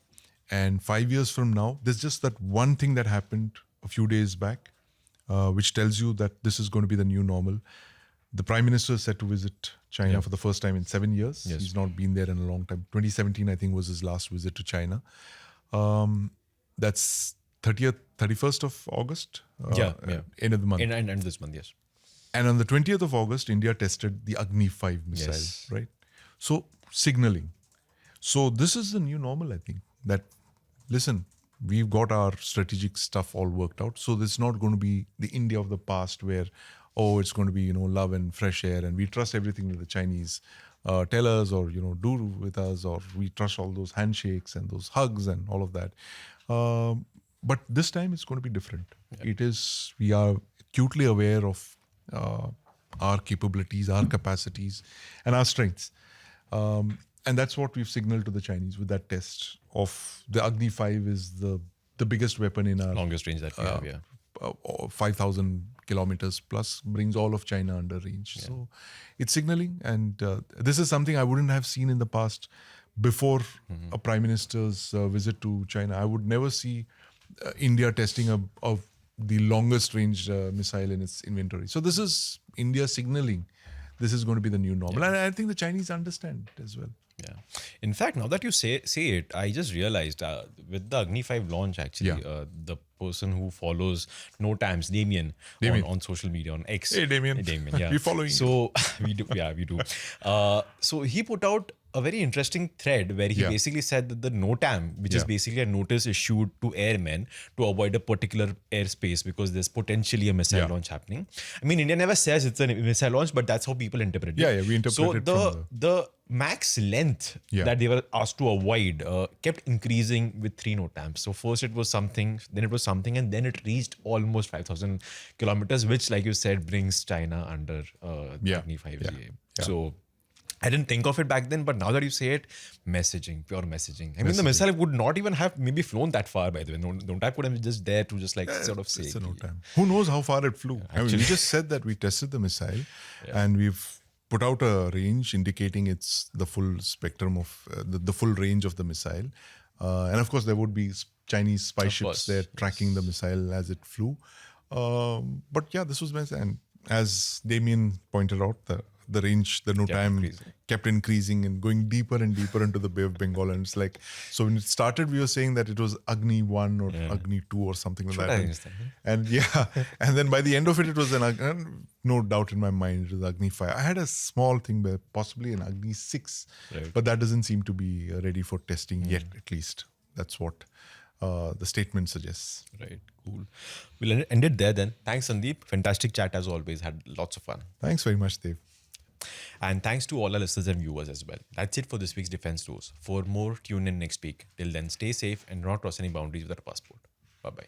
[SPEAKER 2] And 5 years from now, there's just that one thing that happened a few days back, which tells you that this is going to be the new normal. The Prime Minister is set to visit China for the first time in 7 years. Yes. He's not been there in a long time. 2017, I think, was his last visit to China. That's 31st of August? End of the month.
[SPEAKER 1] End of this month, yes.
[SPEAKER 2] And on the 20th of August, India tested the Agni 5 missile, right? So, signaling. So, this is the new normal, I think. That, listen, we've got our strategic stuff all worked out. So, this is not going to be the India of the past where oh, it's going to be, love and fresh air, and we trust everything that the Chinese tell us or, do with us, or we trust all those handshakes and those hugs and all of that. But this time it's going to be different. We are acutely aware of our capabilities, our capacities, and our strengths. And that's what we've signaled to the Chinese with that test of the Agni 5 is the biggest weapon in our
[SPEAKER 1] Longest range that we have, yeah.
[SPEAKER 2] 5,000 kilometers plus, brings all of China under range. Yeah. So it's signaling, and this is something I wouldn't have seen in the past before a prime minister's visit to China. I would never see India testing the longest range missile in its inventory. So this is India signaling this is going to be the new normal. And I think the Chinese understand as well.
[SPEAKER 1] Yeah. In fact, now that you say it, I just realized with the Agni 5 launch, actually, the person who follows NOTAMs, Damien. On social media, on X.
[SPEAKER 2] Hey, Damien.
[SPEAKER 1] Yeah.
[SPEAKER 2] We're following
[SPEAKER 1] you. We do. So he put out a very interesting thread where he basically said that the NOTAM, which is basically a notice issued to airmen to avoid a particular airspace because there's potentially a missile launch happening. I mean, India never says it's a missile launch, but that's how people interpret it.
[SPEAKER 2] Yeah, we interpret it.
[SPEAKER 1] So the max length that they were asked to avoid kept increasing with 3 NOTAMs. So first it was something, then it was something, and then it reached almost 5,000 kilometers, which, like you said, brings China under Agni 5G. So I didn't think of it back then, but now that you say it, pure messaging. I mean, the missile would not even have maybe flown that far, by the way. NOTAM could have been just there to just sort of say.
[SPEAKER 2] It's a NOTAM. Who knows how far it flew? I mean, we just said that we tested the missile and we've put out a range indicating it's the full spectrum of the full range of the missile. And of course, there would be Chinese spy ships there tracking the missile as it flew. But yeah, this was message. And as Damien pointed out, the range, the NOTAM kept increasing and going deeper and deeper into the Bay of Bengal. And it's like, so when it started, we were saying that it was Agni 1 or Agni 2 or something like that. And and then by the end of it, it was no doubt in my mind, it was Agni 5. I had a small thing, possibly an Agni 6, but that doesn't seem to be ready for testing yet, at least. That's what the statement suggests.
[SPEAKER 1] Right, cool. We'll end it there then. Thanks, Sandeep. Fantastic chat as always. Had lots of fun.
[SPEAKER 2] Thanks very much, Dev.
[SPEAKER 1] And thanks to all our listeners and viewers as well. That's it for this week's Defense Dose. For more, tune in next week. Till then, stay safe and do not cross any boundaries without a passport. Bye-bye.